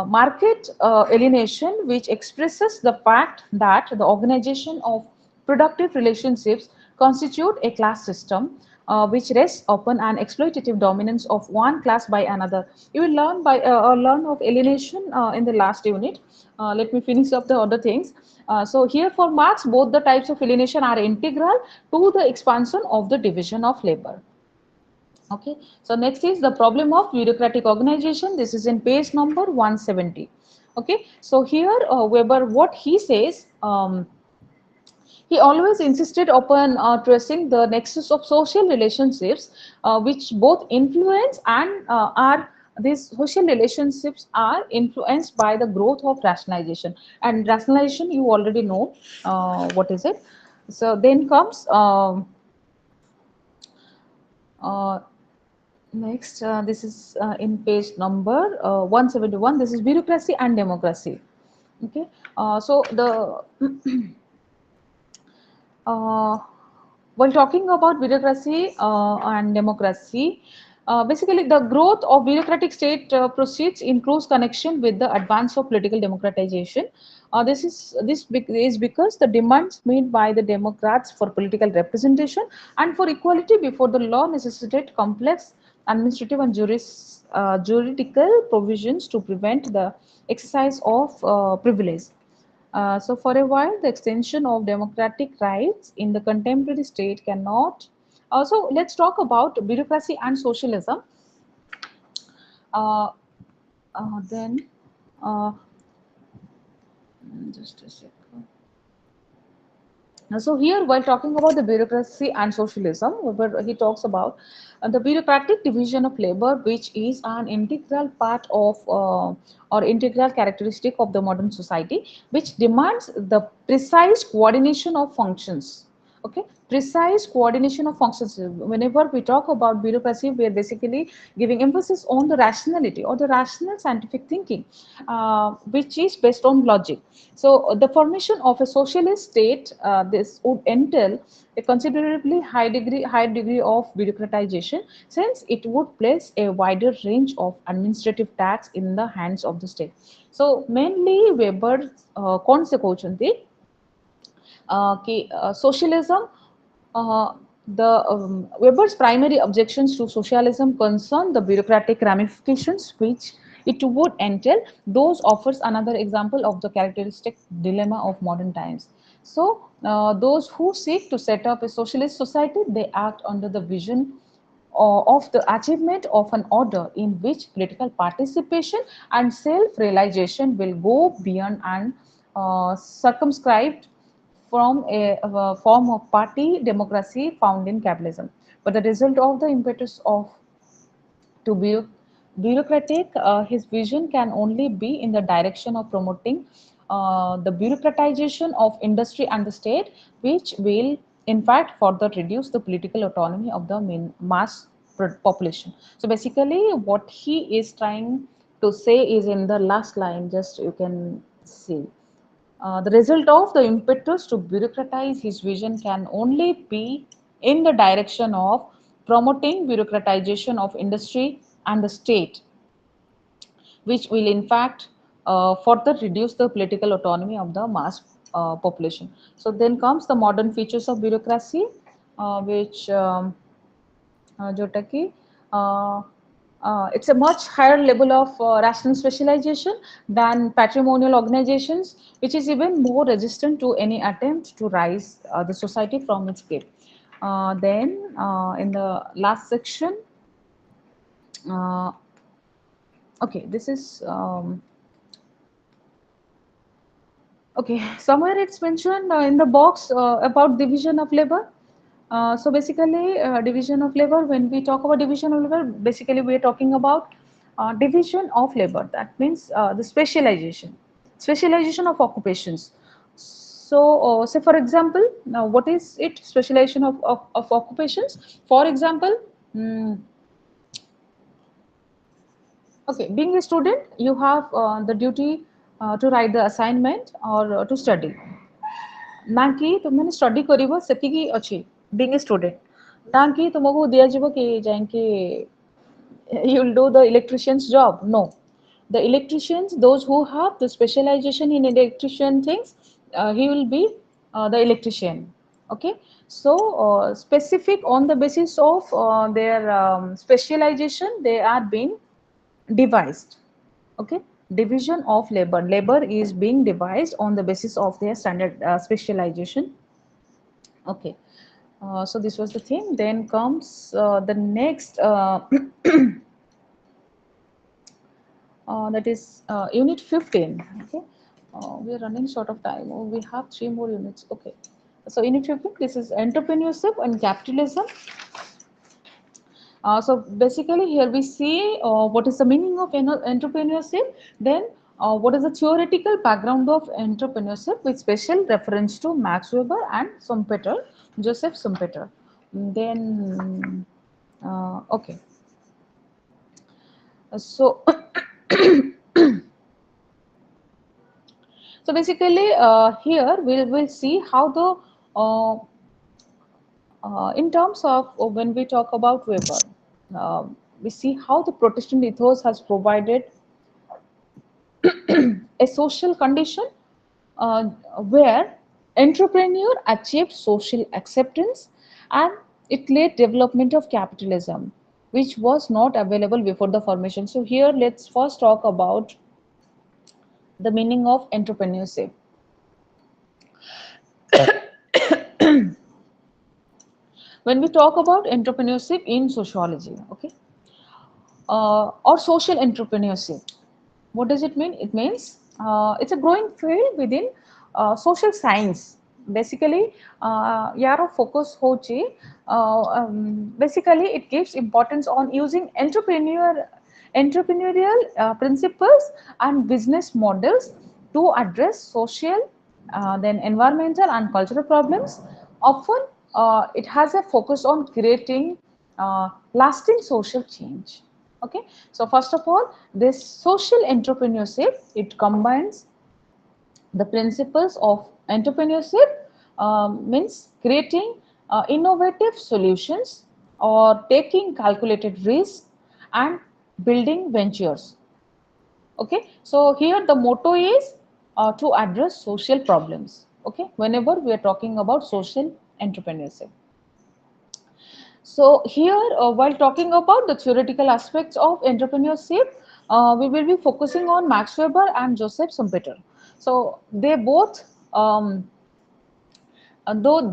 market alienation, which expresses the fact that the organization of productive relationships constitute a class system which rests upon an exploitative dominance of one class by another. You will learn of alienation in the last unit. Let me finish up the other things. So here for Marx, both the types of alienation are integral to the expansion of the division of labor. Okay, so next is the problem of bureaucratic organization. This is in page number 170. Okay, so here Weber, what he says, he always insisted upon tracing the nexus of social relationships, which both influence and are these social relationships are influenced by the growth of rationalization. And rationalization, you already know what is it. So then comes uh, next. This is in page number 171. This is bureaucracy and democracy. Okay, so the Uh, while talking about bureaucracy and democracy, basically the growth of bureaucratic state proceeds in close connection with the advance of political democratization. This is because the demands made by the Democrats for political representation and for equality before the law necessitate complex administrative and juridical provisions to prevent the exercise of privilege. So for a while, the extension of democratic rights in the contemporary state cannot. So let's talk about bureaucracy and socialism. Uh, then, uh, just a second. So here, while talking about the bureaucracy and socialism, where he talks about the bureaucratic division of labor, which is an integral part of or integral characteristic of the modern society, which demands the precise coordination of functions. Okay, precise coordination of functions. Whenever we talk about bureaucracy, we are basically giving emphasis on the rationality or the rational scientific thinking, which is based on logic. So the formation of a socialist state, this would entail a considerably high degree of bureaucratization, since it would place a wider range of administrative tasks in the hands of the state. So mainly Weber कौन से question थी कि socialism, uh, the Weber's primary objections to socialism concern the bureaucratic ramifications which it would entail. Those offers another example of the characteristic dilemma of modern times. So those who seek to set up a socialist society, they act under the vision of the achievement of an order in which political participation and self-realization will go beyond and circumscribed from a form of party democracy found in capitalism. But the result of the impetus of to be bureaucratic, his vision can only be in the direction of promoting the bureaucratization of industry and the state, which will in fact further reduce the political autonomy of the mass population. So basically what he is trying to say is in the last line, just you can see. The result of the impetus to bureaucratize his vision can only be in the direction of promoting bureaucratization of industry and the state, which will in fact further reduce the political autonomy of the mass population. So then comes the modern features of bureaucracy, which Jotaki, uh, it's a much higher level of rational specialization than patrimonial organizations, which is even more resistant to any attempt to rise the society from its grave. Then, in the last section, uh, okay, this is okay. Somewhere it's mentioned in the box about division of labor. So basically, division of labor, when we talk about division of labor, basically we are talking about division of labor. That means the specialization of occupations. So, say for example, now what is it? Specialization of occupations. For example, mm, Okay, being a student, you have the duty to write the assignment or to study. ना कि तुमने study करिवो सेतिकी अछि being a student, ना कि तुमको दिया जिवो कि जांके you will do the electrician's job. No, the electricians, those who have the specialization in electrician things, he will be the electrician. Okay, so specific on the basis of their specialization, they are being devised. Okay, division of labor is being devised on the basis of their standard specialization. Okay, so this was the thing. Then comes the next that is unit 15. Okay, we are running short of time. Oh, we have 3 more units. Okay, so unit 15, this is entrepreneurship and capitalism. So basically here we see what is the meaning of entrepreneurship, then what is the theoretical background of entrepreneurship with special reference to Max Weber and Schumpeter, Joseph Schumpeter. Then, okay, so so basically here we will see how the in terms of when we talk about Weber, uh, we see how the Protestant ethos has provided a social condition uh, where entrepreneur achieved social acceptance, and it led development of capitalism, which was not available before the formation. So here let's first talk about the meaning of entrepreneurship. When we talk about entrepreneurship in sociology, okay, or social entrepreneurship, what does it mean? It means it's a growing field within social science. Basically, यारो focus होची, basically it gives importance on using entrepreneurial principles and business models to address social, then environmental and cultural problems. Often, it has a focus on creating lasting social change. Okay, so first of all, this social entrepreneurship, it combines the principles of entrepreneurship, means creating innovative solutions or taking calculated risks and building ventures. Okay, so here the motto is to address social problems. Okay, whenever we are talking about social entrepreneurship. So here, while talking about the theoretical aspects of entrepreneurship, we will be focusing on Max Weber and Joseph Schumpeter. So they both, though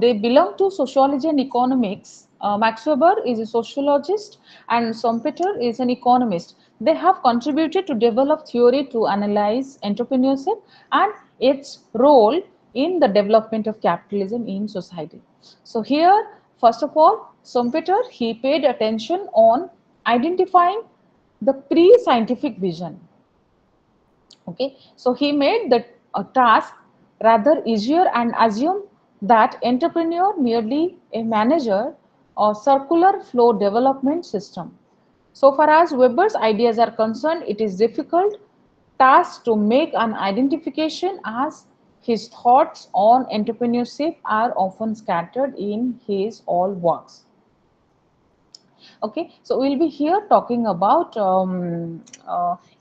they belong to sociology and economics, Max Weber is a sociologist and Schumpeter is an economist. They have contributed to develop theory to analyze entrepreneurship and its role in the development of capitalism in society. So here, first of all, Schumpeter, he paid attention on identifying the pre-scientific vision. Okay, so he made the task rather easier and assumed that entrepreneur merely a manager or circular flow development system. So far as Weber's ideas are concerned, it is difficult task to make an identification as his thoughts on entrepreneurship are often scattered in his all works. Okay, so we'll be here talking about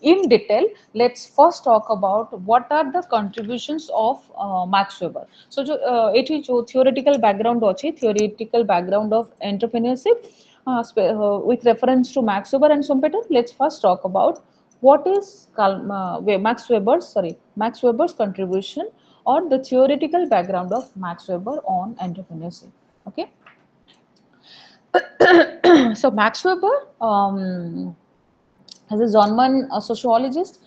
in detail. Let's first talk about what are the contributions of Max Weber. So एठी जो theoretical background ଅଛି, theoretical background of entrepreneurship with reference to Max Weber and Schumpeter. Let's first talk about what is Max Weber's contribution or the theoretical background of Max Weber on entrepreneurship. Okay. So Max Weber, as a German sociologist,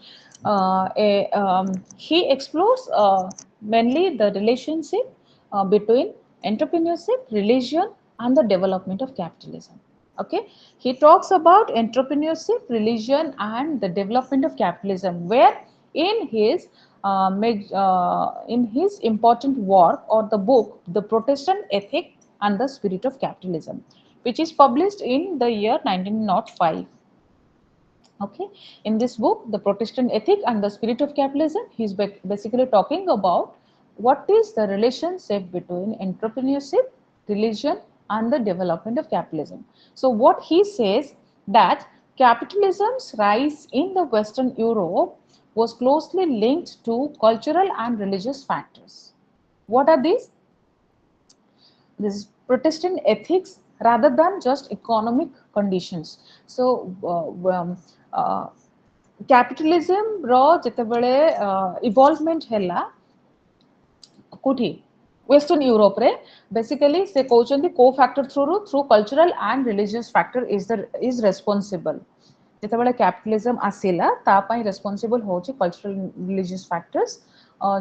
he explores mainly the relationship between entrepreneurship, religion, and the development of capitalism. Okay, he talks about entrepreneurship, religion, and the development of capitalism, where in his important work or the book, The Protestant Ethic and the Spirit of Capitalism, which is published in the year 1905. Okay, in this book, The Protestant Ethic and the Spirit of Capitalism, he's basically talking about what is the relationship between entrepreneurship, religion, and the development of capitalism. So, what he says that capitalism's rise in the Western Europe was closely linked to cultural and religious factors. What are these? This is Protestant ethics rather than just economic conditions. So, uh, capitalism ର ଯେତେବେଳେ ଇଭଲ୍ଭମେଣ୍ଟ ହେଲା କୋଉଠି western ୟୁରୋପରେ basically ସେ କହୁଛନ୍ତି co factor through cultural and religious factor is responsible ଯେତେବେଳେ capitalism ଆସିଲା ତା ପାଇଁ ରେସ୍ପନ୍ସିବଲ୍ ହେଉଛି କଲଚରାଲ ରିଲିଜିୟସ୍ ଫ୍ୟାକ୍ଟର୍ସ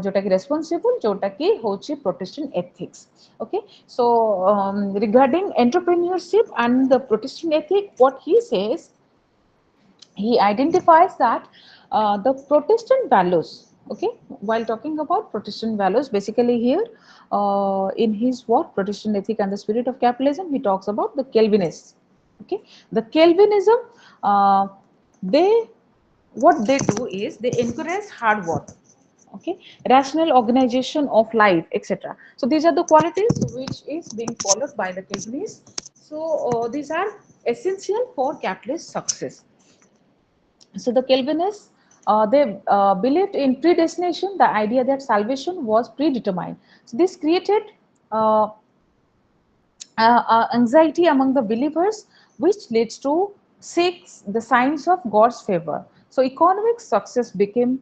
जोटा कि रेस्पॉन्सिबल जोटा कि होची Protestant ethics okay so regarding entrepreneurship and the Protestant ethic what he says he identifies that the Protestant values, okay, while talking about Protestant values, basically here in his work, Protestant Ethic and the Spirit of Capitalism, he talks about the Calvinists, okay. The Calvinism, they, what they do is they encourage hard work, okay, rational organization of life, etc. So these are the qualities which is being followed by the Calvinists. So these are essential for capitalist success. So the Calvinists, they believed in predestination, the idea that salvation was predetermined. So this created uh, anxiety among the believers, which leads to seeks the signs of God's favor. So economic success became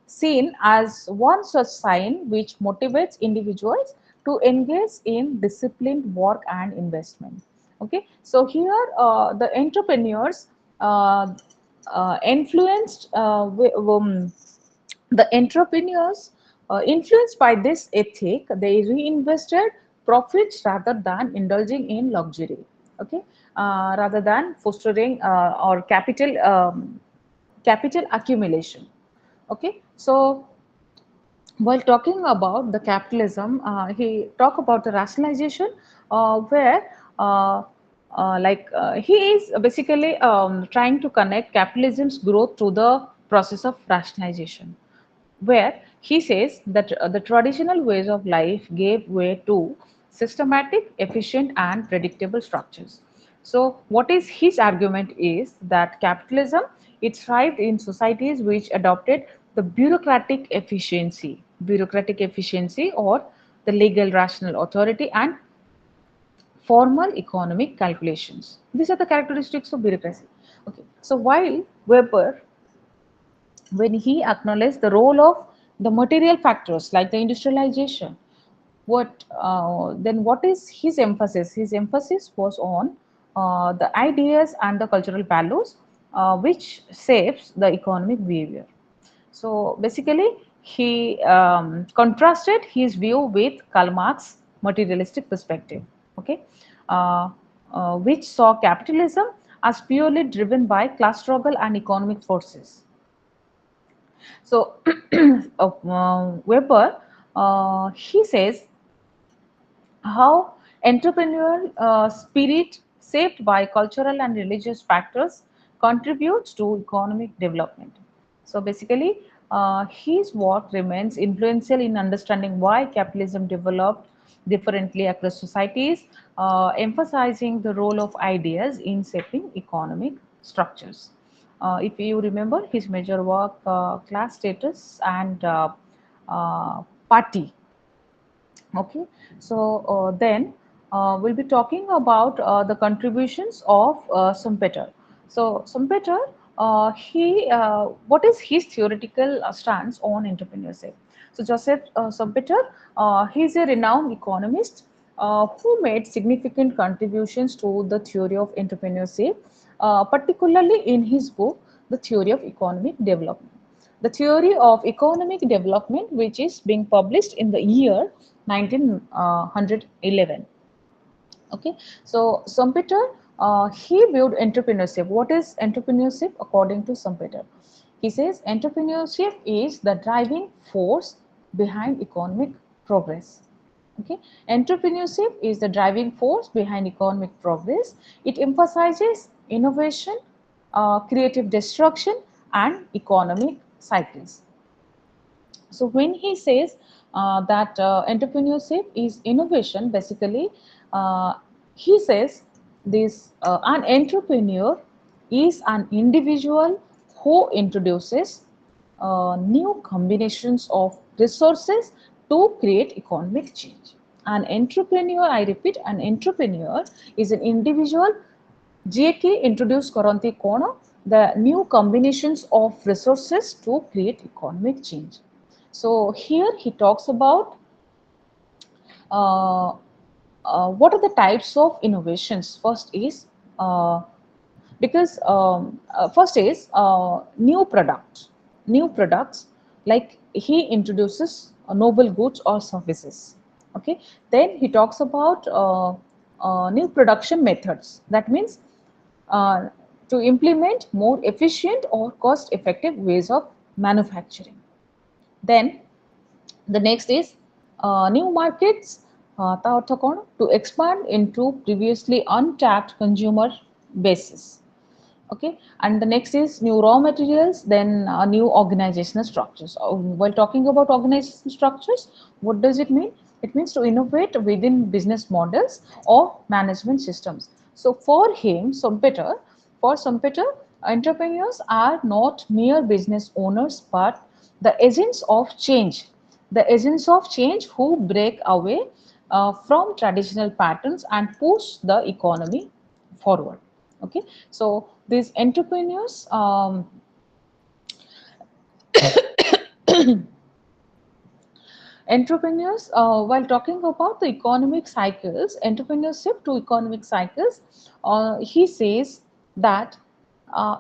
seen as one such sign which motivates individuals to engage in disciplined work and investment. Okay, so here the entrepreneurs influenced the entrepreneurs influenced by this ethic, they reinvested profits rather than indulging in luxury, okay, rather than fostering or capital accumulation. Okay, so while talking about the capitalism, he talk about the rationalization, where he is basically trying to connect capitalism's growth to the process of rationalization, where he says that the traditional ways of life gave way to systematic, efficient, and predictable structures. So, what is his argument is that capitalism it thrived in societies which adopted the bureaucratic efficiency, or the legal rational authority and formal economic calculations. These are the characteristics of bureaucracy. Okay. So while Weber, when he acknowledged the role of the material factors like the industrialization, what is his emphasis? His emphasis was on the ideas and the cultural values which shapes the economic behavior. So basically, he contrasted his view with Karl Marx's materialistic perspective, okay, uh, which saw capitalism as purely driven by class struggle and economic forces. So Weber, he says how entrepreneurial spirit shaped by cultural and religious factors contributes to economic development. So basically, his work remains influential in understanding why capitalism developed differently across societies, emphasizing the role of ideas in shaping economic structures. If you remember his major work, Class Status and Party. Okay, so then we'll be talking about the contributions of Schumpeter. So Schumpeter, what is his theoretical stance on entrepreneurship? So Joseph Schumpeter, he is a renowned economist who made significant contributions to the theory of entrepreneurship, particularly in his book, The Theory of Economic Development. The Theory of Economic Development, which is being published in the year 1911. Okay, so Schumpeter, he viewed entrepreneurship. What is entrepreneurship according to Schumpeter? He says entrepreneurship is the driving force behind economic progress. Okay, entrepreneurship is the driving force behind economic progress. It emphasizes innovation, creative destruction, and economic cycles. So when he says that entrepreneurship is innovation, basically uh, he says this an entrepreneur is an individual who introduces new combinations of resources to create economic change. An entrepreneur, I repeat, an entrepreneur is an individual ଯିଏକି introduce କରନ୍ତି କ'ଣ the new combinations of resources to create economic change. So here he talks about uh, what are the types of innovations. First is because first is new products, like he introduces noble goods or services. Okay, then he talks about new production methods. That means uh, to implement more efficient or cost effective ways of manufacturing. Then the next is new markets, ତା ଅର୍ଥ କ'ଣ? To expand into previously untapped consumer bases. Okay, and the next is new raw materials, then new organizational structures. While talking about organizational structures, what does it mean? It means to innovate within business models or management systems. So for him, for Schumpeter, entrepreneurs are not mere business owners but the agents of change, who break away from traditional patterns and push the economy forward. Okay, so these entrepreneurs, while talking about the economic cycles, entrepreneurship to economic cycles, he says that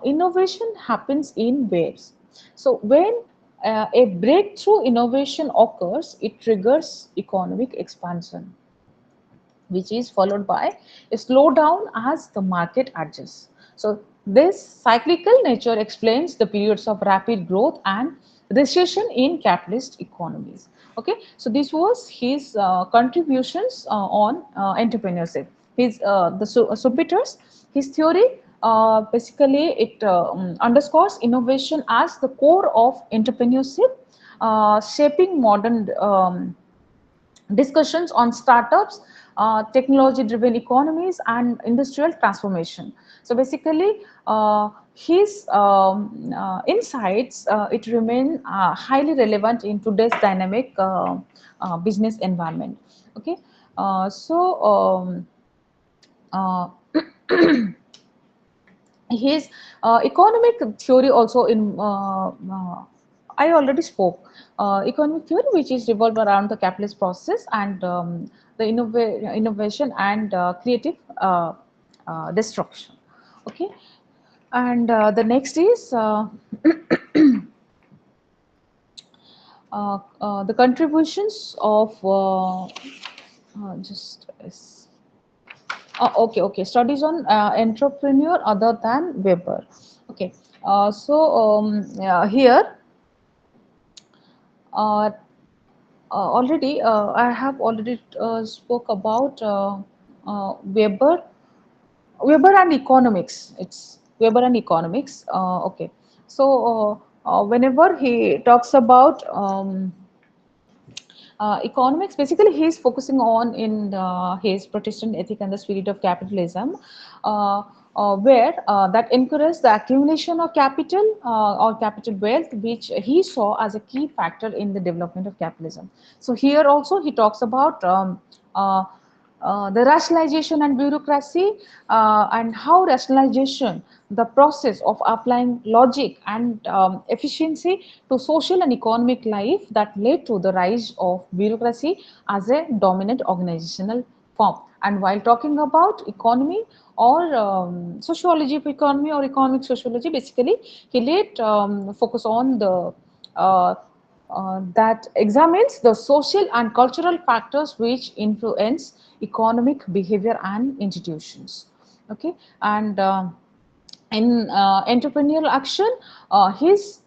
innovation happens in waves. So when a breakthrough innovation occurs, it triggers economic expansion, which is followed by a slowdown as the market adjusts. So this cyclical nature explains the periods of rapid growth and recession in capitalist economies. Okay, so this was his contributions on entrepreneurship. Schumpeter's his theory basically it underscores innovation as the core of entrepreneurship, shaping modern discussions on startups, technology-driven economies, and industrial transformation. So basically, his insights it remain highly relevant in today's dynamic business environment. Okay, so uh, his economic theory also in I already spoke economic theory, which is revolved around the capitalist process and the innovation and creative destruction. Okay, and the next is the contributions of just okay. Studies on entrepreneur other than Weber. Okay. Here uh, already I have already spoke about Weber, and economics. It's Weber and economics. Okay. So whenever he talks about economics, basically he is focusing on in his Protestant ethic and the spirit of capitalism, where that encouraged the accumulation of capital or capital wealth, which he saw as a key factor in the development of capitalism. So here also he talks about uh, the rationalization and bureaucracy, and how rationalization, the process of applying logic and efficiency to social and economic life, that led to the rise of bureaucracy as a dominant organizational form. And while talking about economy or sociology of economy or economic sociology, basically he laid focus on the that examines the social and cultural factors which influence economic behavior and institutions. Okay, and in entrepreneurial action, his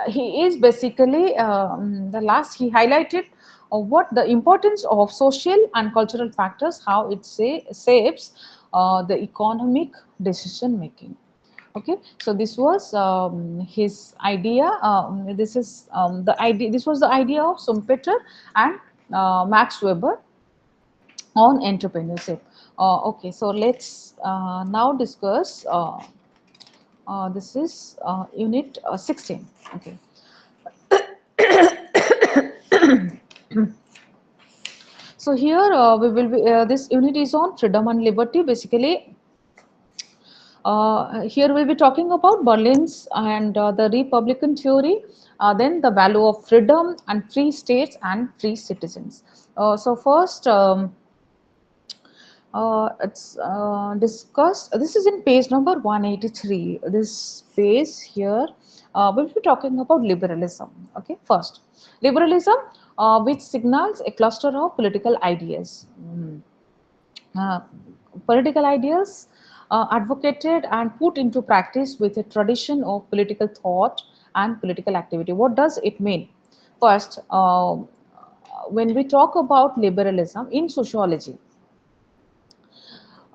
he is basically the last he highlighted what the importance of social and cultural factors, how it shapes the economic decision making. Okay, so this was his idea. This is the idea. This was the idea of Schumpeter and Max Weber on entrepreneurship. Okay, so let's now discuss. This is unit 16. Okay. So here we will be. This unit is on freedom and liberty. Basically, here we'll be talking about Berlin's and the Republican theory, then the value of freedom and free states and free citizens. So first, it's discussed. This is in page number 183. This page here, we'll be talking about liberalism. Okay, first, liberalism, which signals a cluster of political ideas. Uh, Political ideas advocated and put into practice with a tradition of political thought and political activity. What does it mean? First, when we talk about liberalism in sociology,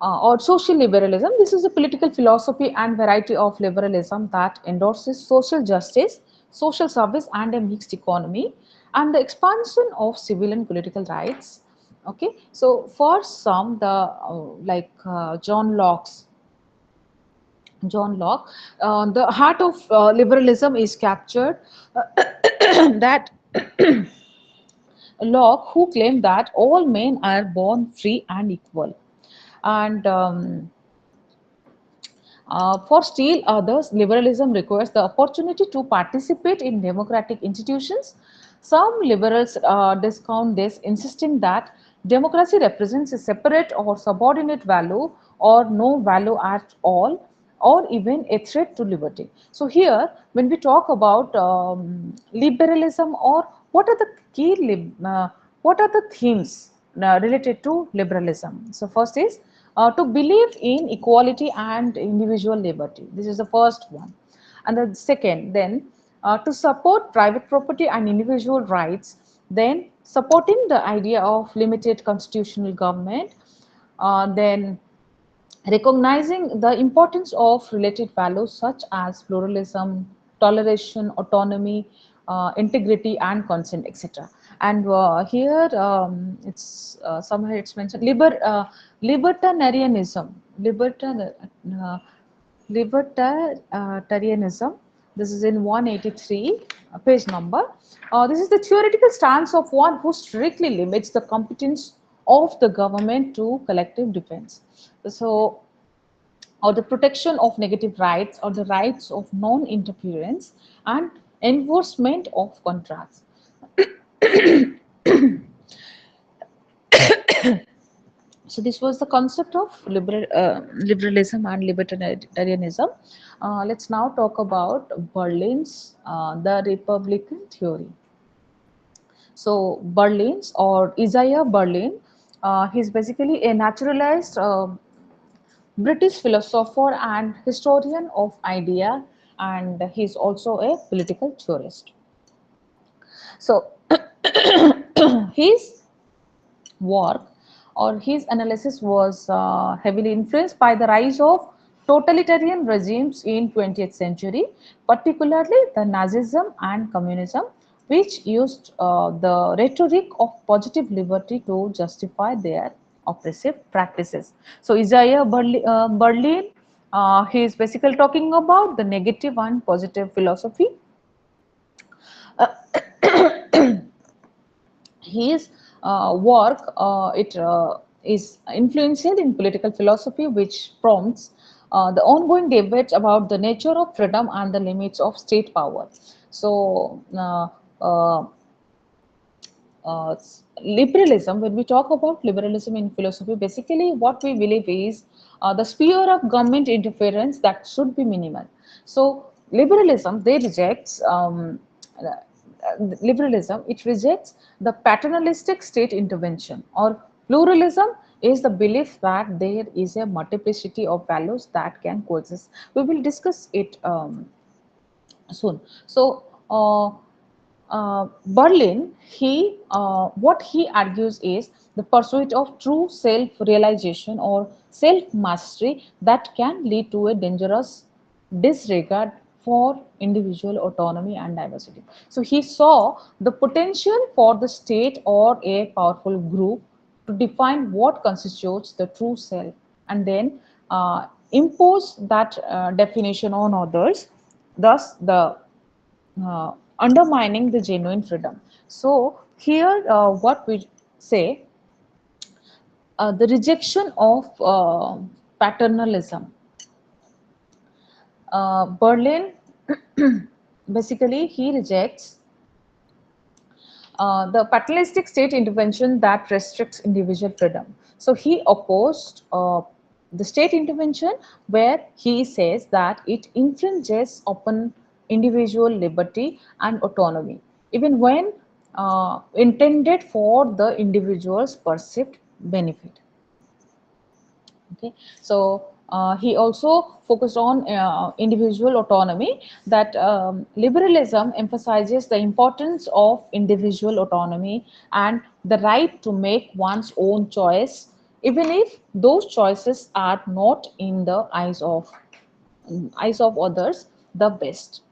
or social liberalism, this is a political philosophy and variety of liberalism that endorses social justice, social service, and a mixed economy, and the expansion of civil and political rights. Okay, so for some, the John Locke, the heart of liberalism is captured. That Locke, who claimed that all men are born free and equal, and for still others, liberalism requires the opportunity to participate in democratic institutions. Some liberals discount this, insisting that democracy represents a separate or subordinate value or no value at all, or even a threat to liberty. So here, when we talk about liberalism, or what are the what are the themes related to liberalism? So first is to believe in equality and individual liberty. This is the first one. And the second, then to support private property and individual rights, then supporting the idea of limited constitutional government, then recognizing the importance of related values such as pluralism, toleration, autonomy, integrity, and consent, etc. And here it's somewhere it's mentioned libertarianism, uh, libertarianism. This is in 183 page number. This is the theoretical stance of one who strictly limits the competence of the government to collective defense. So, or the protection of negative rights, or the rights of non-interference and enforcement of contracts. So this was the concept of liberalism and libertarianism. Let's now talk about Berlin's the Republican theory. So Berlin's, or Isaiah Berlin, he's basically a naturalized British philosopher and historian of idea, and he's also a political theorist. So his work, or his analysis, was heavily influenced by the rise of totalitarian regimes in 20th century, particularly the Nazism and communism, which used the rhetoric of positive liberty to justify their oppressive practices. So Isaiah Berlin, he is basically talking about the negative and positive philosophy. His work, it is influential in political philosophy, which prompts the ongoing debate about the nature of freedom and the limits of state power. So uh, uh, liberalism, when we talk about liberalism in philosophy, basically what we believe is the sphere of government interference that should be minimal. So liberalism, they rejects liberalism, it rejects the paternalistic state intervention, or pluralism is the belief that there is a multiplicity of values that can coexist. We will discuss it soon. So Berlin, what he argues is the pursuit of true self-realization or self-mastery that can lead to a dangerous disregard for individual autonomy and diversity. So he saw the potential for the state or a powerful group to define what constitutes the true self and then impose that definition on others, thus the undermining the genuine freedom. So here, what we say, the rejection of paternalism. Berlin, basically, he rejects the paternalistic state intervention that restricts individual freedom. So he opposed the state intervention where he says that it infringes upon individual liberty and autonomy, even when intended for the individual's perceived benefit. Okay, so he also focused on individual autonomy, that liberalism emphasizes the importance of individual autonomy and the right to make one's own choice, even if those choices are not in the eyes of others the best.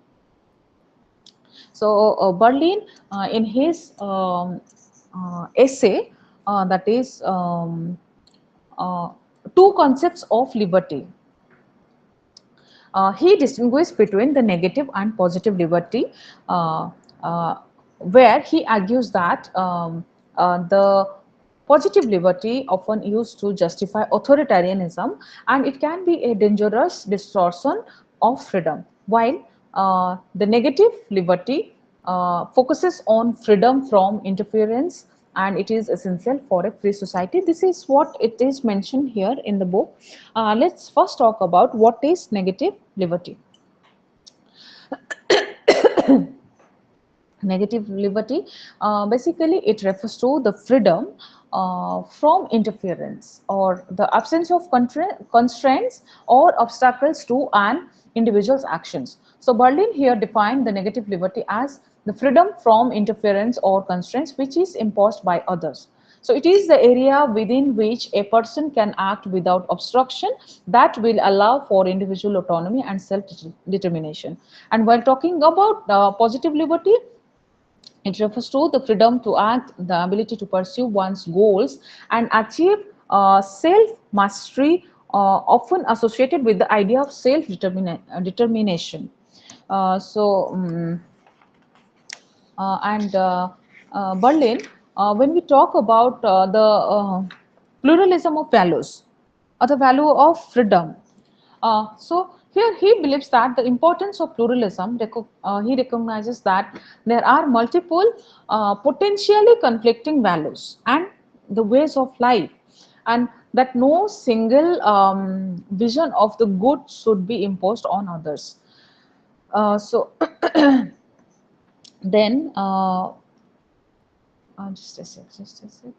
So Berlin, in his essay, that is uh, two concepts of liberty. He distinguished between the negative and positive liberty, uh, uh, where he argues that the positive liberty often used to justify authoritarianism and it can be a dangerous distortion of freedom, while the negative liberty focuses on freedom from interference and it is essential for a free society. This is what it is mentioned here in the book. Let's first talk about what is negative liberty. Negative liberty, basically it refers to the freedom from interference or the absence of constraints or obstacles to an individual's actions. So Berlin here defined the negative liberty as the freedom from interference or constraints which is imposed by others. So it is the area within which a person can act without obstruction that will allow for individual autonomy and self-determination. And while talking about positive liberty, it refers to the freedom to act, the ability to pursue one's goals and achieve self-mastery, often associated with the idea of self-determination. And Berlin, when we talk about the pluralism of values or the value of freedom, so here he believes that the importance of pluralism, he recognizes that there are multiple potentially conflicting values and the ways of life, and that no single vision of the good should be imposed on others. So then just a sec, just a sec.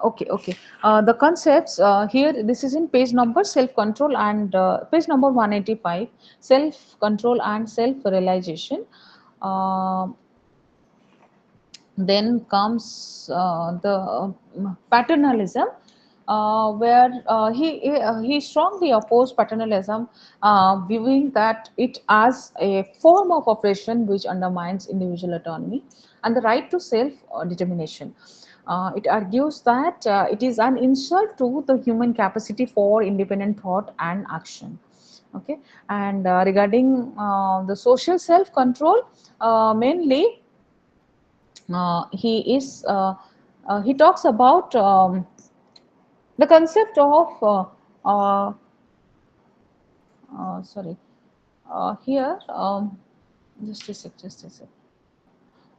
Okay. The concepts here, this is in page number self-control and page number 185, self-control and self-realization. Uh, then comes the paternalism, where he strongly opposed paternalism, viewing that it as a form of oppression which undermines individual autonomy and the right to self determination. It argues that it is an insult to the human capacity for independent thought and action. Okay, and regarding the social self control, mainly he talks about the concept of uh, sorry, here just a sec.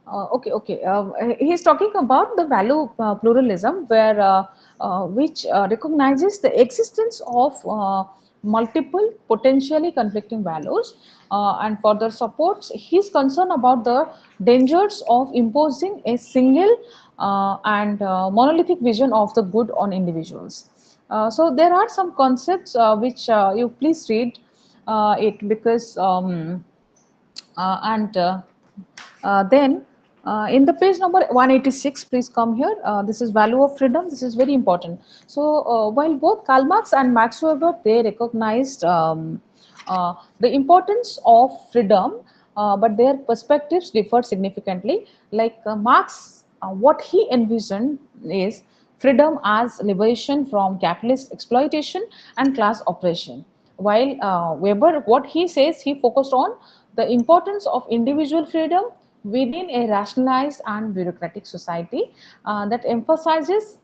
Okay. He's talking about the value pluralism, where which recognizes the existence of multiple potentially conflicting values, and further supports his concern about the dangers of imposing a single and monolithic vision of the good on individuals. So there are some concepts which you please read it because and Then in the page number 186, please come here. This is value of freedom. This is very important. So while both Karl Marx and Max Weber, they recognized the importance of freedom, but their perspectives differed significantly. Like Marx, what he envisioned is freedom as liberation from capitalist exploitation and class oppression. While Weber, what he says, he focused on the importance of individual freedom within a rationalized and bureaucratic society that emphasizes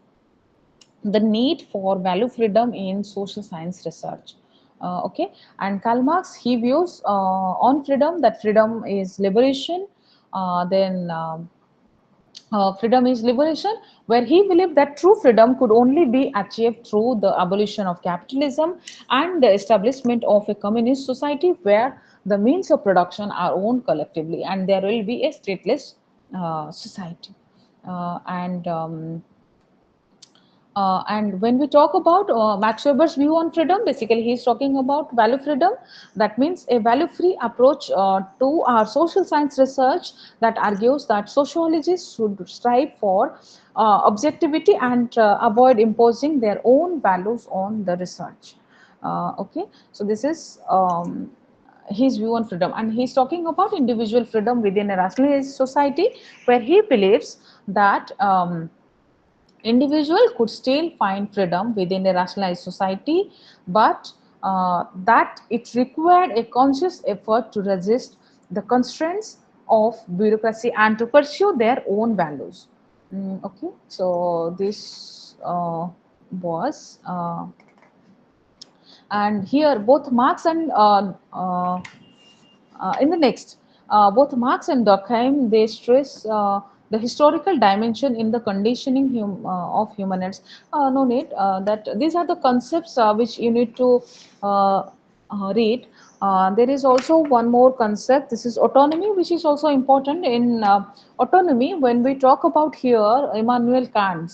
the need for value freedom in social science research. Okay, and Karl Marx, he views on freedom that freedom is liberation. Then freedom is liberation, where he believed that true freedom could only be achieved through the abolition of capitalism and the establishment of a communist society where the means of production are owned collectively and there will be a stateless society. And when we talk about Max Weber's view on freedom, basically he's talking about value freedom. That means a value-free approach to our social science research that argues that sociologists should strive for objectivity and avoid imposing their own values on the research. Okay, so this is his view on freedom, and he's talking about individual freedom within a rationalized society where he believes that individual could still find freedom within a rationalized society, but that it required a conscious effort to resist the constraints of bureaucracy and to pursue their own values. Okay, so this was and here both Marx and in the next, both Marx and Durkheim, they stress the historical dimension in the conditioning of humanoids. No need that these are the concepts which you need to read. There is also one more concept. This is autonomy, which is also important in autonomy. When we talk about here, Immanuel Kant,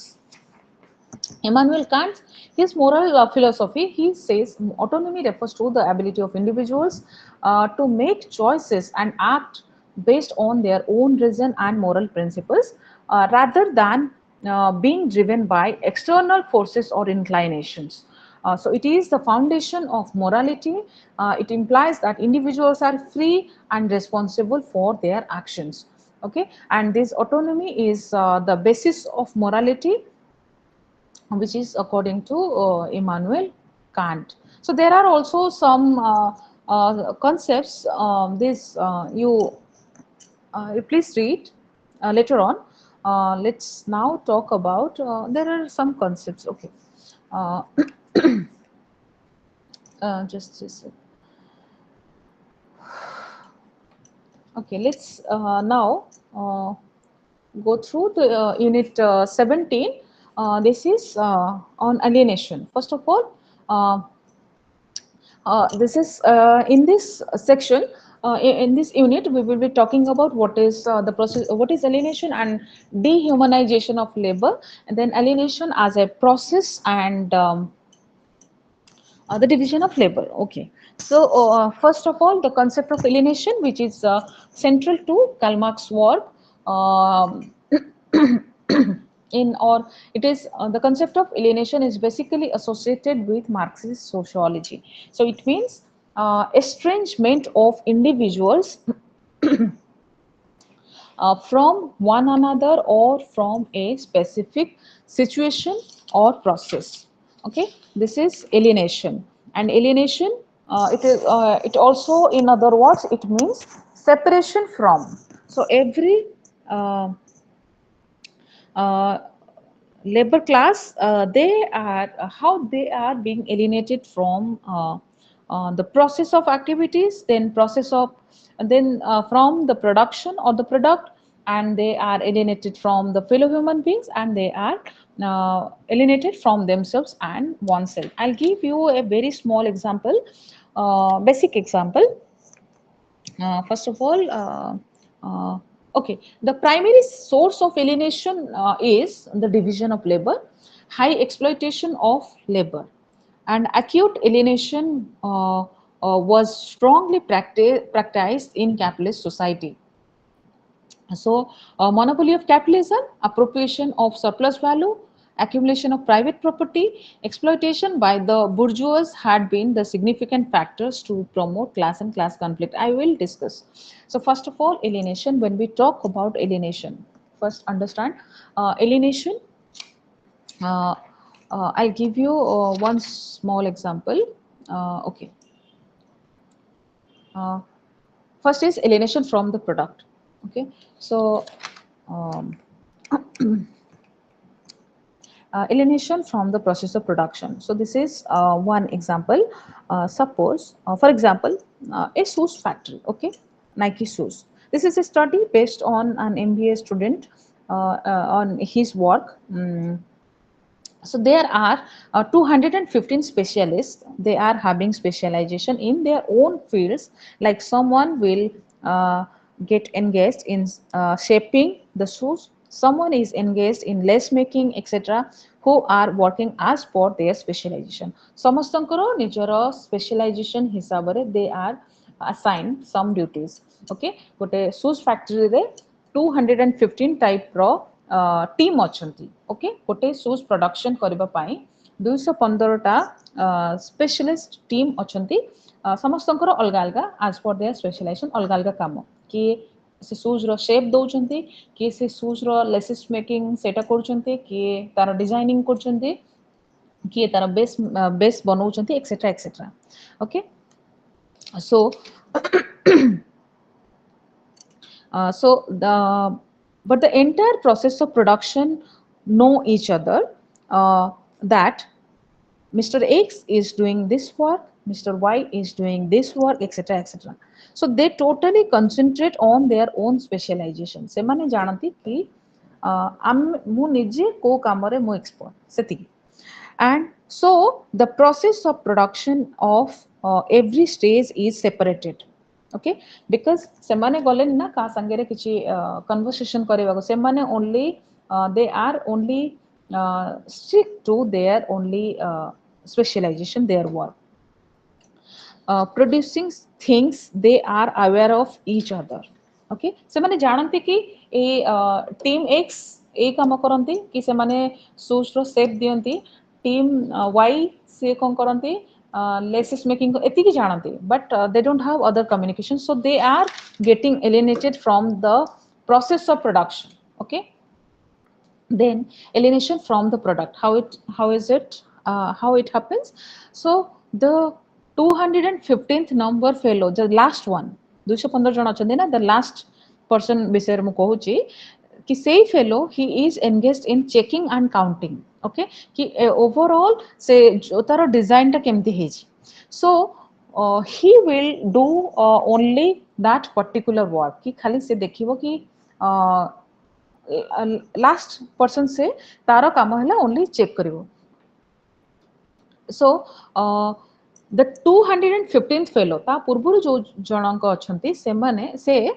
his moral philosophy, he says autonomy refers to the ability of individuals to make choices and act based on their own reason and moral principles rather than being driven by external forces or inclinations. So it is the foundation of morality. It implies that individuals are free and responsible for their actions. Okay, and this autonomy is the basis of morality, which is according to Immanuel Kant. So there are also some concepts. This you please read later on. Let's now talk about. There are some concepts. Okay, uh, just okay. Let's now go through the unit 17. This is on alienation. First of all, this is in this section. In this unit, we will be talking about what is the process, what is alienation and dehumanization of labor, and then alienation as a process and the division of labor. Okay. So first of all, the concept of alienation, which is central to Karl Marx's work. Um, in or it is the concept of alienation is basically associated with Marxist sociology. So it means estrangement of individuals from one another or from a specific situation or process. Okay, this is alienation. And alienation, it also, in other words, it means separation from. So every uh, labor class, they are how they are being alienated from the process of activities, then process of, then from the production or the product, and they are alienated from the fellow human beings, and they are alienated from themselves and oneself. I'll give you a very small example, basic example. First of all, okay, the primary source of alienation is the division of labor, high exploitation of labor, and acute alienation was strongly practiced in capitalist society. So, monopoly of capitalism, appropriation of surplus value, accumulation of private property, exploitation by the bourgeois had been the significant factors to promote class and class conflict. I will discuss. So, first of all, alienation. When we talk about alienation, first understand alienation. Uh, I'll give you one small example. Okay. Uh, First is alienation from the product. Okay. So, um, alienation from the process of production. So this is one example. Suppose, for example, a shoes factory, okay, Nike shoes. This is a study based on an MBA student on his work. So there are 215 specialists. They are having specialization in their own fields. Like someone will uh, get engaged in shaping the shoes, someone is engaged in lace making, etc., who are working as per their specialization. ସମସ୍ତଙ୍କର ନିଜର specialization ହିସାବରେ they are assigned some duties. Okay, ଗୋଟେ shoes factory ରେ 215 type ର team अछंती. Okay, गोटे shoes production करबा पाई 215टा specialist team अछंती. समस्तंकर अलगा अलगा एज पर देयर स्पेशलाइजेशन अलगा अलगा काम. किए से शूज रो शेप दउचंती, किए से शूज रो लेसिस मेकिंग सेटा करचंती, किए तार डिजाइनिंग करचंती, किए तार बेस बेस बनौचंती, etcetera etcetera. Okay, so so the but the entire process of production know each other, that Mr. X is doing this work, Mr. Y is doing this work, etc. etc. So they totally concentrate on their own specialization. ସେମାନେ ଜାଣନ୍ତି କି ମୁଁ ନିଜେ କୋଉ କାମରେ ମୁଁ expert ସେତିକି. And so the process of production of every stage is separated. Okay, because ସେମାନେ ଗଲେନି ନା କାହା ସାଙ୍ଗରେ କିଛି conversation କରିବାକୁ. ସେମାନେ only they are only stick to their only specialization, their work. Producing things, they are aware of each other. Okay, ସେମାନେ ଜାଣନ୍ତି କି ଏ टीम X ए काम करନ୍ତି कि ସେମାନେ shoes ର shape ଦିଅନ୍ତି, टीम Y से कौन करନ୍ତି laces making एतिକି ଜାଣନ୍ତି, but they don't have other communication, so they are getting alienated from the process of production. Okay, then alienation from the product, how is it how it happens. So the 215th number fellow, the last one, 215 जन अछंती ना, the last person विषय मु कहूची कि सेई fellow he is engaged in checking and counting. Okay, कि overall से जो तार डिजाइन टा केमती hazy. So he will do only that particular work, कि खाली से देखिबो कि लास्ट पर्सन से तार काम है ओनली चेक करिवो. सो द 215th फेलो ता पूर्वरु जो जनक अछंती से माने से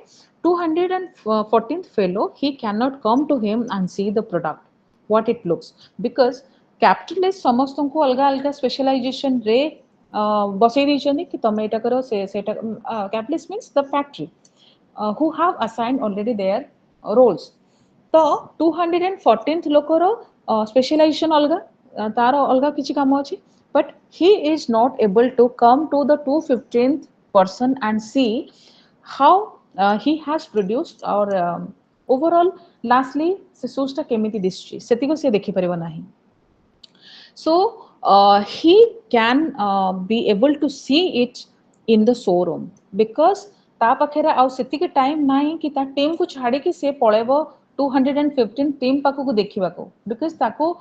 214th fellow, he cannot come to him and see the product what it looks, because capitalist ସମସ୍ତଙ୍କୁ ଅଲଗା ଅଲଗା specialization ରେ ବସେଇ ଦେଇଛନ୍ତି कि ତମେ ଏଟା करो से सेटा. capitalist means the factory who have assigned already their roles. तो 214th लोकर specialization अलगा, तार अलगा किछि काम अछि, but he is not able to come to the 215th person and see how he has produced or overall lastly se shoes ta kemiti dischi setiko se dekhi paribo nahi. So he can be able to see it in the showroom, because ता पाखेरा आउ सेतिके time नाही कि ता team को छाडी कि से पळेबो 215 team पाखु को देखिबा को, because ताको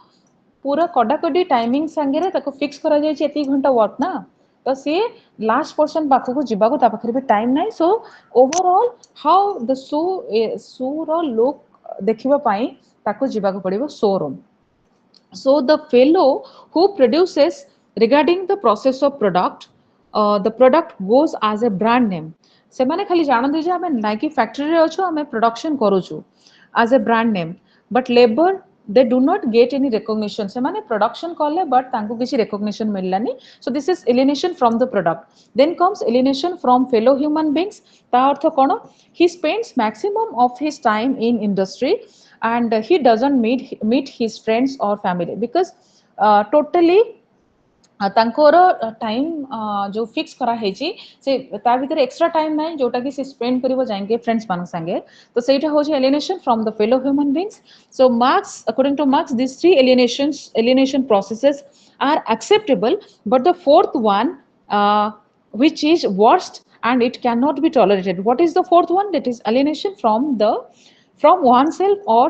पूरा कडाकडी टाइमिंग संगे ताको फिक्स करा जाय छै एती घंटा वर्क ना, तो सी लास्ट पर्सन पाखक जीवा ता पाखरे भी टाइम नाही. So overall how the showroom look देखिबा पई ताको जीवा को पड़िबो showroom. So the fellow who produces regarding the process of product, the product goes as a brand name. से माने खाली जानते जे हमें नाइकी फैक्ट्री रे अछो, हमें production करूछु as a brand name, but labor they do not get any recognition se mane production kale but tanku kichi recognition millani. So this is alienation from the product. Then comes alienation from fellow human beings. Ta artha kono, he spends maximum of his time in industry and he doesn't meet his friends or family because totally ତାଙ୍କର time ଯୋଉ fix କରାହେଇଛି ସେ ତା ଭିତରେ extra time ନାହିଁ ଯୋଉଟାକି ସେ spend କରିବ ଯାଇକି ଫ୍ରେଣ୍ଡସ୍ ମାନଙ୍କ ସାଙ୍ଗେ। ତ ସେଇଟା ହେଉଛି alienation from the fellow human beings. So Marx, according to Marx, these three alienation processes are acceptable, but the fourth one, which is worst and it cannot be tolerated. What is the fourth one? That is alienation from oneself or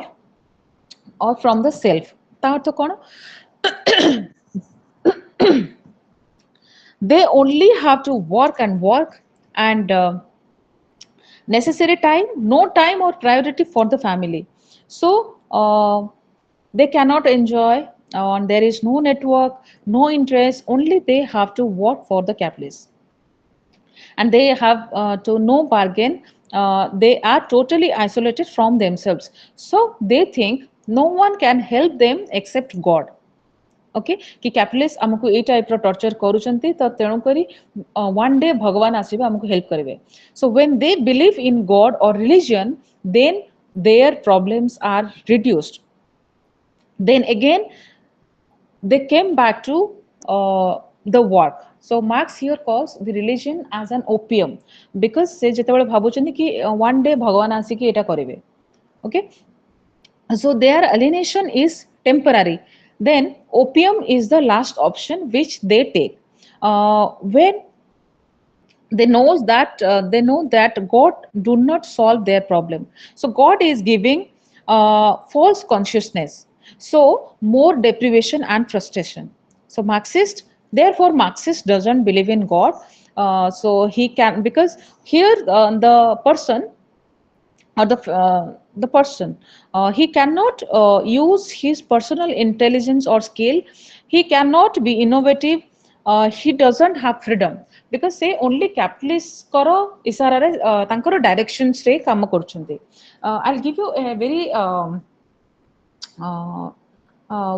from the self. ତା ଅର୍ଥ କ'ଣ? They only have to work and necessary time, no time or priority for the family. So they cannot enjoy, and there is no network, no interest, only they have to work for the capitalists and they have to no bargain. They are totally isolated from themselves, so they think no one can help them except God. Okay कि capitalist आमको ए type रो torture करूचंती तो तेणु करी one day भगवान आसीबे आमको help करिवे। So when they believe in God और religion then their problems are reduced. Then again they came back to the work. So Marx here calls the religion as an opium because se jetebale bhabuchନ୍ତି ki one day bhagwan asi ki eta karibe। okay, so their alienation is temporary. Then opium is the last option which they take when they know that God do not solve their problem. So God is giving false consciousness, so more deprivation and frustration. So Marxist doesn't believe in God. So he can, because here the person or the person he cannot use his personal intelligence or skill, he cannot be innovative, he doesn't have freedom because se only capitalist karo isara re tankaro directions re काम କରୁଛନ୍ତି। I'll give you a very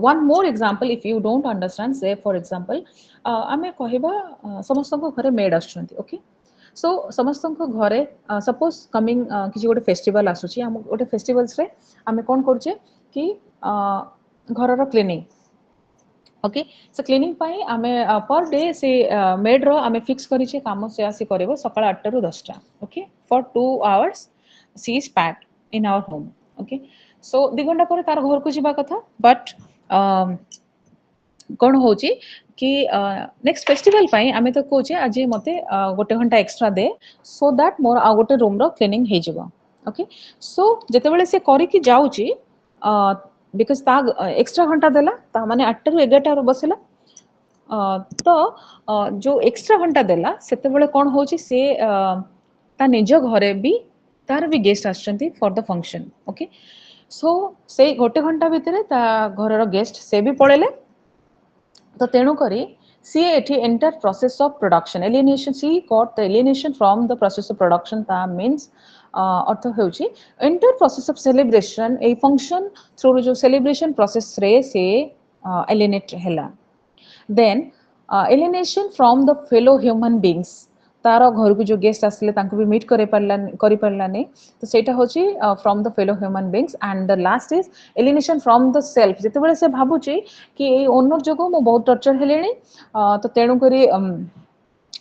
one more example if you don't understand. Say for example आमे कहबा समस्तको घरे made आछुंती। Okay, सो समस्तको घरे suppose coming किसी गोटे festival आसुची, हम गोटे फेस्टिवल्स रे आमे कोन करछे कि घरर क्लीनिंग। ओके, सो क्लीनिंग पाई आमे पर डे से मेड रो आमे फिक्स करिछे काम से आसी करबो सकाळ 8 रु 10 टा। Okay, for 2 hours she is packed in our home. Okay, so 2 घंटा पर तार घर को जिबा कथा, बट कौन होची कि नेक्स्ट फेस्टिवल पाई आमे तो कोचे आज मते गोटे घंटा extra they so that more आ गोटे रूम रो क्लीनिंग हे जिवो। ओके, सो जेते बेले से करी कि जाउची बिकॉज़ ता एक्स्ट्रा घंटा देला ता माने 8 रु 11 रो बसेला तो जो एक्स्ट्रा घंटा देला सेते बेले कोन होची से ता निज घरे भी तार भी गेस्ट आछंती for the function. Okay, so से गोटे घंटा भितरे ता घर रो गेस्ट से भी पळेले तो तेणु करी सी एठी entire process of production alienation. She got the alienation from the process of production. ता मीन्स अर्थ होउची entire process of celebration. A function through जो सेलिब्रेशन प्रोसेस रे से एलिएनेट हैला। Then alienation from the fellow human beings. तार घर को जो गेस्ट आसले तांको भी मीट करि परलानी तो सेटा होची from the fellow human beings. And the last is alienation from the self. जेते बेले से भाबुची कि ए ओनर जगो मो बहुत टॉर्चर हेलेनी तो तेणु करी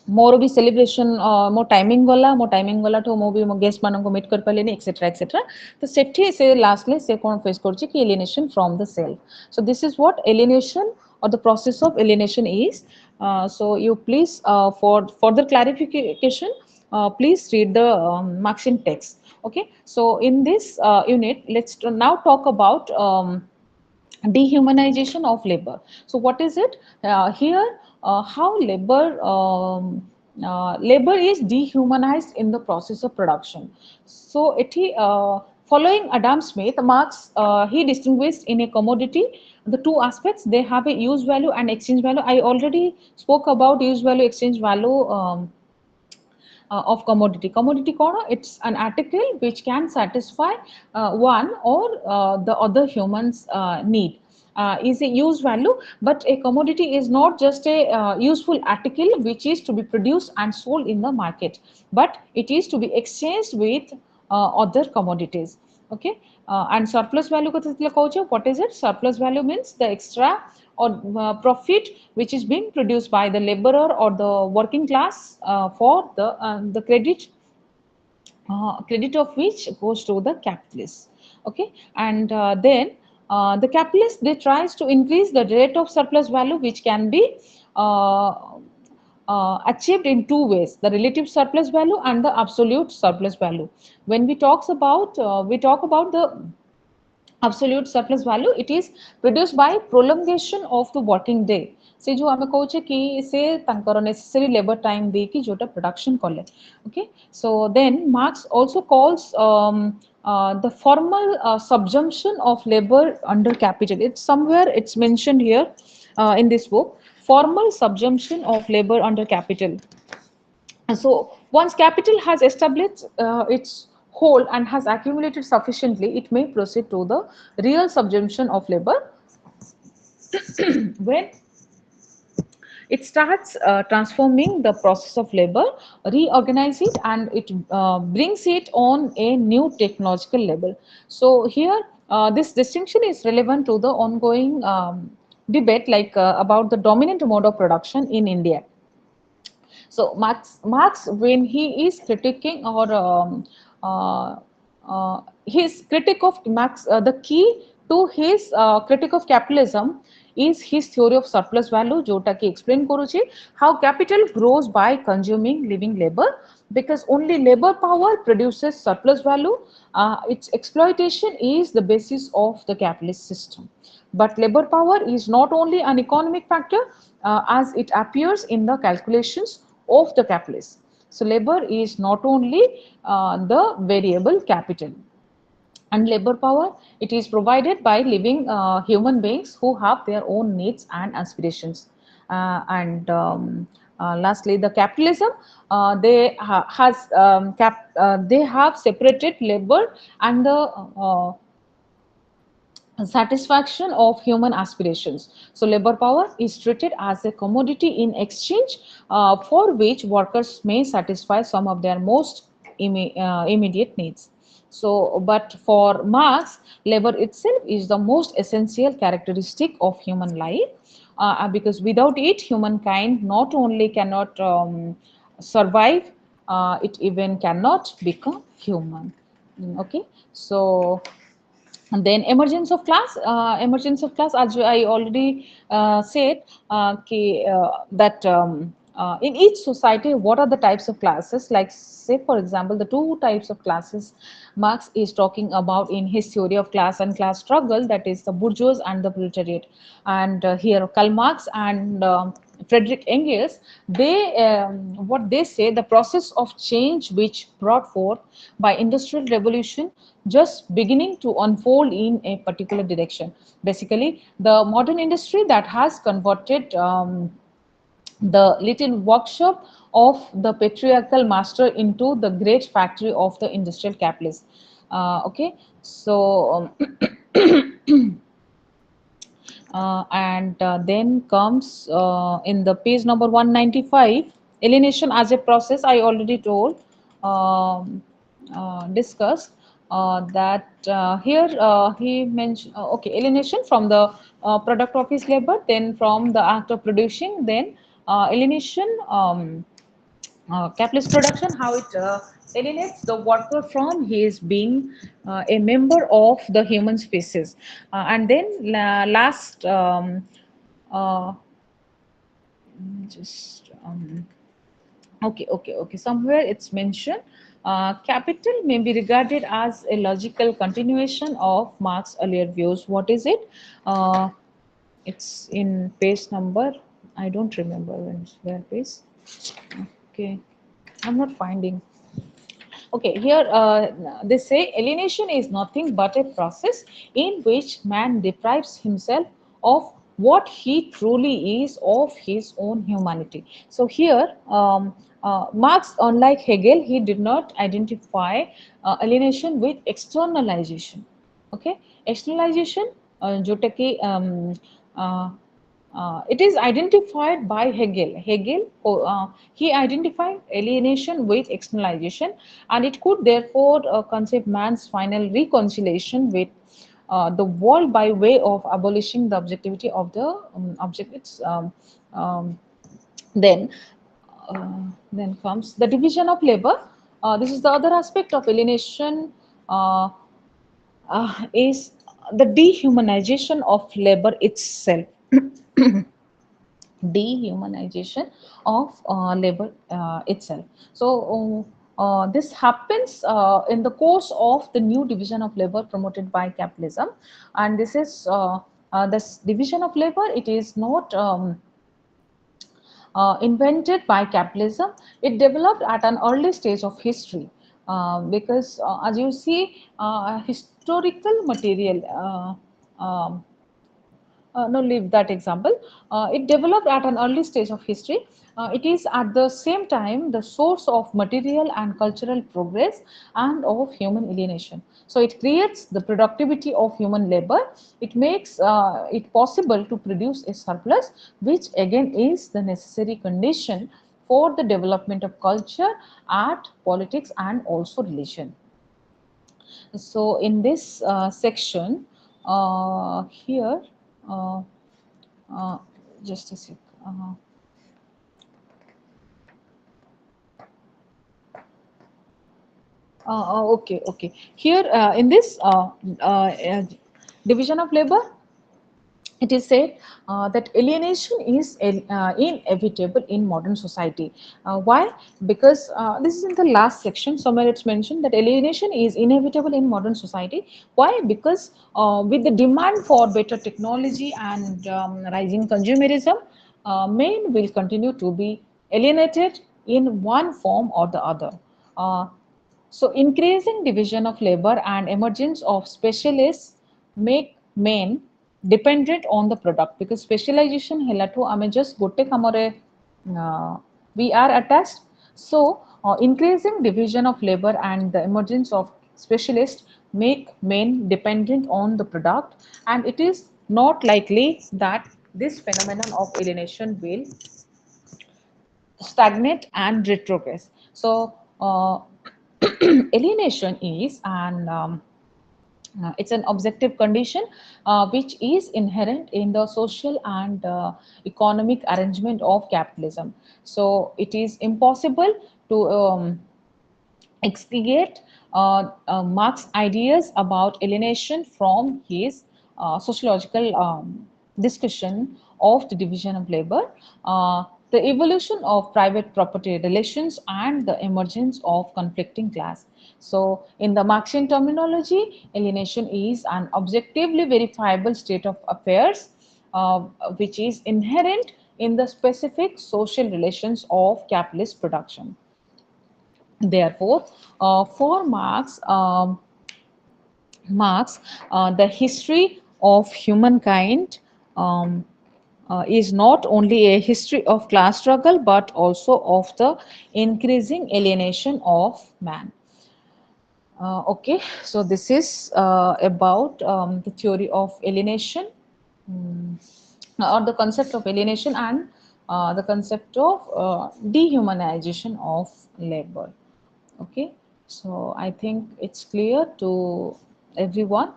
मोर भी सेलिब्रेशन मो टाइमिंग गला तो मो भी मो गेस्ट मानको मीट कर पालेनी एक्सेट्रा एक्सेट्रा। तो सेठी से लास्टली से कोन फेस करची कि alienation from the self. So this is what alienation or the process of alienation is। So you please for further clarification please read the Marxian text। Okay, so in this unit let's now talk about dehumanization of labor। So what is it here? How labor is dehumanized in the process of production। So following Adam Smith, Marx he distinguished in a commodity the two aspects. They have a use value and exchange value. I already spoke about use value, exchange value of commodity. Commodity kono, it's an article which can satisfy one or the other human's need. Is a use value, but a commodity is not just a useful article which is to be produced and sold in the market, but it is to be exchanged with other commodities. Okay, and surplus value what is it? Surplus value means the extra or profit which is being produced by the laborer or the working class for the credit of which goes to the capitalist. Okay, and then the capitalist they tries to increase the rate of surplus value which can be uh, achieved in two ways: the relative surplus value and the absolute surplus value. When we talk about the absolute surplus value, it is produced by prolongation of the working day. से जो आमे कहूचे कि से तांकर necessary labor time दे कि जोटा production कले. Okay, so then Marx also calls the formal subsumption of labor under capital. It's somewhere it's mentioned here in this book, formal subsumption of labor under capital. And so once capital has established its hold and has accumulated sufficiently, it may proceed to the real subsumption of labor when it starts transforming the process of labor, reorganize it, and it brings it on a new technological level. So here, this distinction is relevant to the ongoing debate, like about the dominant mode of production in India. So Marx, when he is critiquing or his critique of Marx, the key to his critique of capitalism is his theory of surplus value, जोटा कि explain करूँची how capital grows by consuming living labor, because only labor power produces surplus value. Its exploitation is the basis of the capitalist system. But labor power is not only an economic factor as it appears in the calculations of the capitalist. So labor is not only the variable capital. And labor power, it is provided by living human beings who have their own needs and aspirations. Lastly, the capitalism, they have separated labor and the satisfaction of human aspirations. So labor power is treated as a commodity in exchange for which workers may satisfy some of their most immediate needs. So, but for Marx, labor itself is the most essential characteristic of human life, because without it, humankind not only cannot survive, it even cannot become human. Okay, so and then emergence of class, as I already said, that in each society, what are the types of classes? Like, say, for example, the two types of classes Marx is talking about in his theory of class and class struggle, that is the bourgeois and the proletariat. And here, Karl Marx and Friedrich Engels, they what they say, the process of change which brought forth by industrial revolution just beginning to unfold in a particular direction. Basically, the modern industry that has converted the little workshop of the patriarchal master into the great factory of the industrial capitalist. Okay, so and then comes in the page number 195, alienation as a process. I already told, discussed that here he mentioned, okay, alienation from the product of his labor, then from the act of producing, then alienation, capitalist production, how it alienates the worker from his being a member of the human species. And then last, uh, just okay, somewhere it's mentioned, capital may be regarded as a logical continuation of Marx's earlier views. What is it? It's in page number, I don't remember where page. Okay, I'm not finding. Okay, here they say alienation is nothing but a process in which man deprives himself of what he truly is of his own humanity. So here, Marx, unlike Hegel, he did not identify alienation with externalization. Okay, externalization, जोटा कि it is identified by Hegel. He identified alienation with externalization, and it could therefore conceive man's final reconciliation with the world by way of abolishing the objectivity of the object. Um, then, then comes the division of labor. This is the other aspect of alienation. Is the dehumanization of labor itself. Dehumanization of labor itself. So this happens in the course of the new division of labor promoted by capitalism, and this division of labor. It is not invented by capitalism. It developed at an early stage of history, because as you see, historical material. No, leave that example. It developed at an early stage of history. It is at the same time the source of material and cultural progress and of human alienation. So it creates the productivity of human labor. It makes it possible to produce a surplus, which again is the necessary condition for the development of culture, art, politics, and also religion. So in this section, here, uh, uh, just a sec. Okay, okay. Here in this division of labor, it is said that alienation is inevitable in modern society. Why? Because this is in the last section, somewhere it's mentioned that alienation is inevitable in modern society. Why? Because with the demand for better technology and rising consumerism, men will continue to be alienated in one form or the other. Uh, so increasing division of labor and emergence of specialists make men dependent on the product, because specialization helatu ame just gotte kamare we are attached. So increasing division of labor and the emergence of specialists make men dependent on the product, and it is not likely that this phenomenon of alienation will stagnate and retrogress. So alienation is an it's an objective condition which is inherent in the social and economic arrangement of capitalism. So it is impossible to explicate Marx's ideas about alienation from his sociological discussion of the division of labor, the evolution of private property relations, and the emergence of conflicting class. So, in the Marxian terminology, alienation is an objectively verifiable state of affairs uh, which is inherent in the specific social relations of capitalist production. Therefore, for Marx, the history of humankind is not only a history of class struggle but also of the increasing alienation of man. Okay, so this is about the theory of alienation, mm, or the concept of alienation, and the concept of dehumanization of labor. Okay, so I think it's clear to everyone.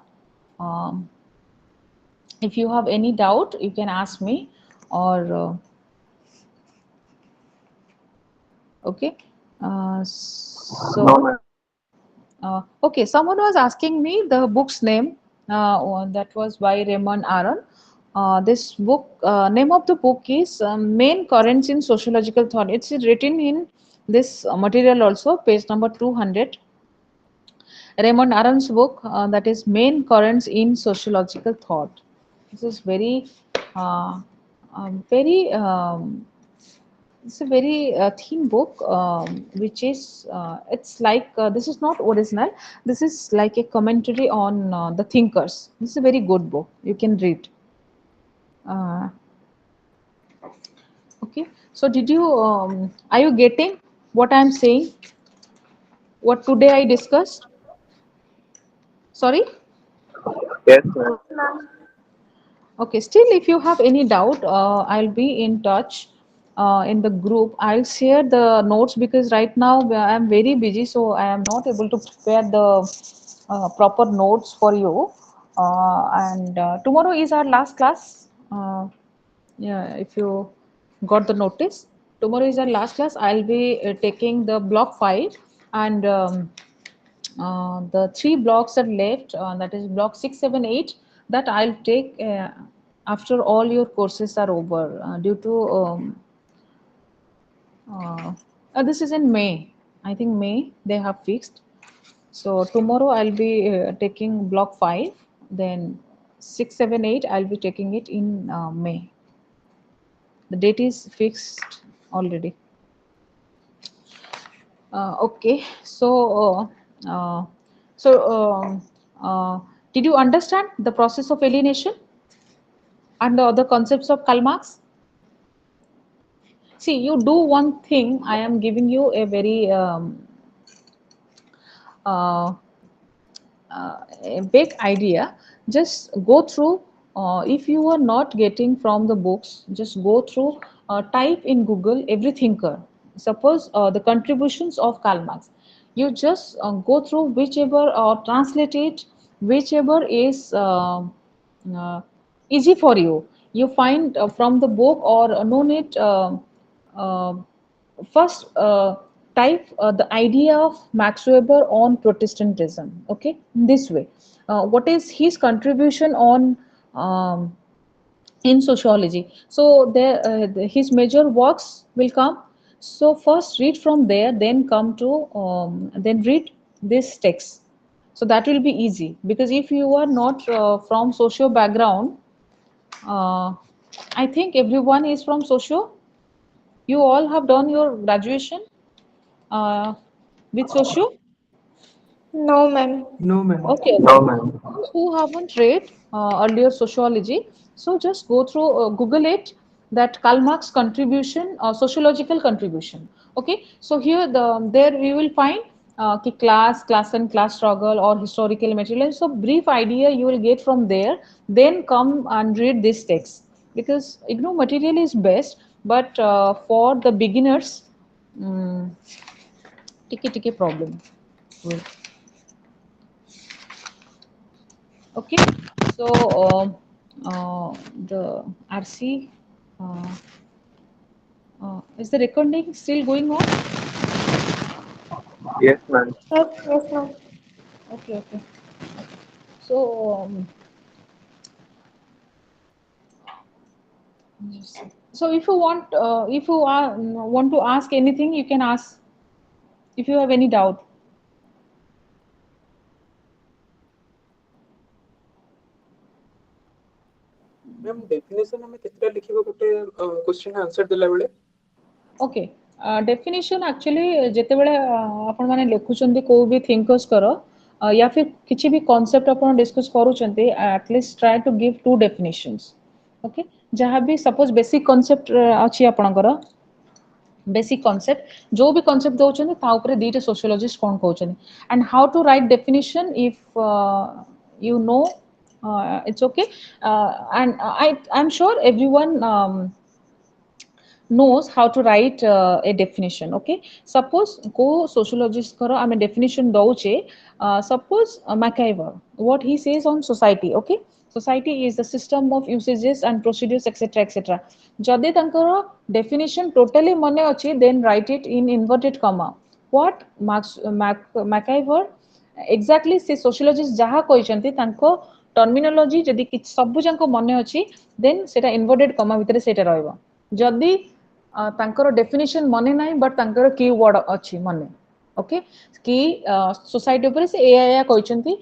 Um, if you have any doubt, you can ask me, or okay. So, okay, someone was asking me the book's name. That was by Raymond Aron. This book, name of the book is Main Currents in Sociological Thought. It's written in this material also, page number 200. Raymond Aron's book, that is Main Currents in Sociological Thought. This is uh, very it's a very thin book, which is it's like this is not original. This is like a commentary on the thinkers. This is a very good book. You can read. Uh, okay. So did you are you getting what I'm saying? What today I discussed? Sorry. Yes, ma'am. Okay, still, if you have any doubt, I'll be in touch in the group. I'll share the notes because right now I'm very busy, so I am not able to prepare the proper notes for you. And tomorrow is our last class. Yeah, if you got the notice, tomorrow is our last class. I'll be taking the block 5 and the three blocks are left, that is block 6, 7, 8, that I'll take after all your courses are over due to uh, this is in May. I think May they have fixed. So tomorrow I'll be taking block 5, then 6, 7, 8 I'll be taking it in May. The date is fixed already. Okay, uh, uh, so uh, did you understand the process of alienation and the other concepts of Karl Marx? See, you do one thing. I am giving you a very uh, a big idea. Just go through. If you are not getting from the books, just go through. Type in Google every thinker. Suppose the contributions of Karl Marx. You just go through whichever or translate it, whichever is uh, easy for you. You find from the book or no need. Uh, First, type the idea of Max Weber on Protestantism. Okay, this way. What is his contribution on in sociology? So there, his major works will come. So first read from there, then come to then read this text. So that will be easy because if you are not from socio background, uh, I think everyone is from socio. You all have done your graduation uh, with socio? No, ma'am. No, ma'am. Okay, No, okay. ma'am. Those who haven't read earlier sociology, so just go through, Google it, that Karl Marx contribution, sociological contribution. Okay, so here there you will find class and class struggle or historical material. So brief idea you will get from there. Then come and read this text because IGNOU material is best, but for the beginners, um, tiki problem. Wait. Okay, so the RC uh, is the recording still going on? Yes, ma'am. Yes, yes, ma'am. Okay, okay. So, so if you are, want to ask anything, you can ask if you have any doubt. Ma'am definition ଆମେ କେତେଟା ଲେଖିବା ଗୋଟେ question answer ଦେଲା ବେଳେ? Okay definition actually ଯେତେବେଳେ ଆପଣମାନେ ଲେଖୁଛନ୍ତି କେଉଁ ବି ଥିଙ୍କର୍ସଙ୍କର ୟା ଫିର୍ କିଛି ବି କନସେପ୍ଟ ଆପଣ ଡିସ୍କସ୍ କରୁଛନ୍ତି at least try to give to definitions okay ଯାହା ବି ସପୋଜ ବେସିକ୍ କନସେପ୍ଟ ଅଛି ଆପଣଙ୍କର ବେସିକ୍ କନସେପ୍ଟ ଯୋଉ ବି କନସେପ୍ଟ ଦଉଛନ୍ତି ତା ଉପରେ ଦିଟା ସୋସିଓଲୋଜିଷ୍ଟ କ'ଣ କହୁଛନ୍ତି and how to write definition if you know it's okay and I'm sure everyone knows how to write a definition. Okay, suppose ko sociologist karo ame definition dauche, suppose MacIver, what he says on society. Okay, society is the system of usages and procedures, etc., etc. Jodi tankara definition totally mane achi, then write it in inverted comma. What MacIver exactly se sociologist jaha କହିଛନ୍ତି ତାଙ୍କ terminology ଯଦି କିଛି ସବୁ ଯାକ ମନେ ଅଛି ଦେନ୍ ସେଟା inverted କମା ଭିତରେ ସେଟା ରହିବ ଯଦି ତାଙ୍କର ଡେଫିନେସନ ମନେ ନାହିଁ ବଟ୍ ତାଙ୍କର କି ୱାର୍ଡ ଅଛି ମନେ ଓକେ କି ସୋସାଇଟି ଉପରେ ସେ ଏଇଆ କହିଛନ୍ତି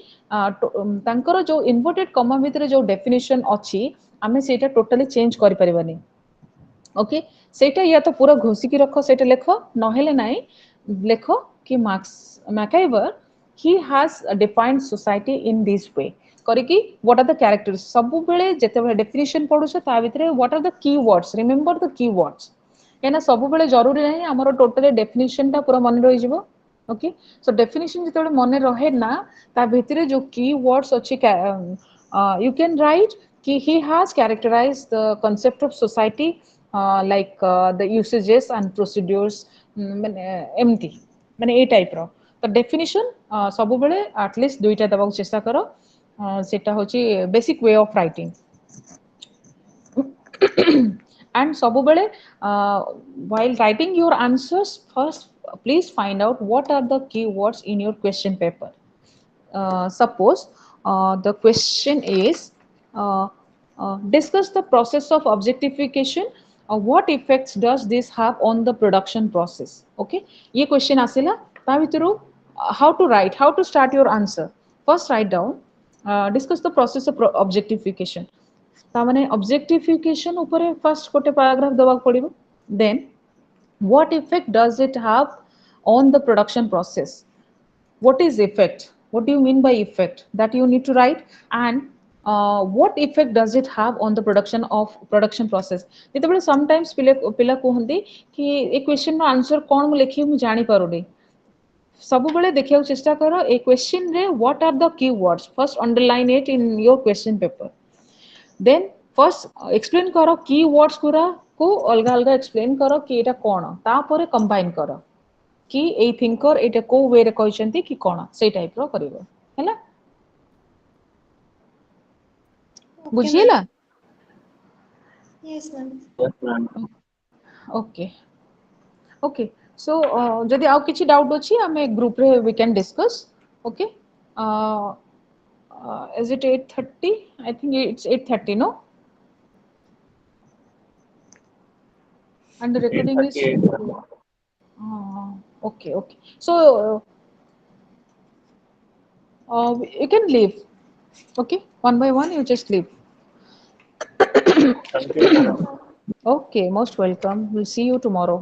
ତାଙ୍କର ଯୋଉ ଇନଭର୍ଟେଡ୍ କମା ଭିତରେ ଯୋଉ ଡେଫିନେସନ ଅଛି ଆମେ ସେଇଟା ଟୋଟାଲି ଚେଞ୍ଜ କରିପାରିବାନି ଓକେ ସେଇଟା ୟା ତ ପୁରା ଘୋଷିକି ରଖ ସେଇଟା ଲେଖ ନହେଲେ ନାହିଁ ଲେଖ କି marks ମ୍ୟାକାଇଭର he has defined society in this way କରିକି what are the characters ସବୁ बेले ଯେତେବେଳେ definition ପଢୁଛ ତା ଭିତରେ what are the keywords remember the keywords କାହିଁକିନା ସବୁବେଳେ ଜରୁରୀ ନାହିଁ ଆମର ଟୋଟାଲି ଡେଫିନିସନ ଟା ପୁରା ମନେ ରହିଯିବ ଓକେ ସୋ ଡେଫିନିସନ ଯେତେବେଳେ ମନେ ରହେ ନା ତା ଭିତରେ ଯୋଉ କି ୱାର୍ଡସ୍ ଅଛି you can write ki he has characterized the concept of society like the usages and procedures ମାନେ ଏମିତି ମାନେ ଏଇ ଟାଇପ ର ତ ଡେଫିନିସନ ସବୁବେଳେ ଆଟଲିଷ୍ଟ ଦୁଇଟା ଦେବାକୁ ଚେଷ୍ଟା କର ସେଟା ହଉଛି ବେସିc way of writing and ସବୁବେଳେ while writing your answers first please find out what are the keywords in your question paper suppose the question is uh, discuss the process of objectification what effects does this have on the production process okay ये question आसिला ता भितरु how to write how to start your answer first write down discuss the process of objectification तामाने objectification ऊपर first गोटे paragraph दबाक पड़िबो then what effect does it have on the production process what is effect what do you mean by effect that you need to write and what effect does it have on the production process ଯେତେବେଳେ sometimes ପିଲା କୁହନ୍ତି କି ଏ question ର answer କଣ ମୁଁ ଲେଖିବି ମୁଁ ଜାଣି ପାରୁନି ସବୁବେଳେ ଦେଖିବାକୁ ଚେଷ୍ଟା କର ଏ question ରେ what are the keywords first underline it in your question paper then first explain करो keywords पूरा को अलगा अलगा explain करो कि एटा कौन तापर combine करो कि एई थिंकर एटा को वे रे कहचंती कि कोन सेई टाइप रो करिवो हैला Okay, ma'am. बुझिएला Yes, ma'am. Yes, ma'am. Okay okay so जदि आउ किछि डाउट अछि हमें ग्रुप रे we can discuss okay is it 8:30 I think it's 8:30 no and the recording is 8:38. okay okay so you can leave okay one by one you just leave Thank you, Okay, ma'am. ma'am. okay most welcome we'll see you tomorrow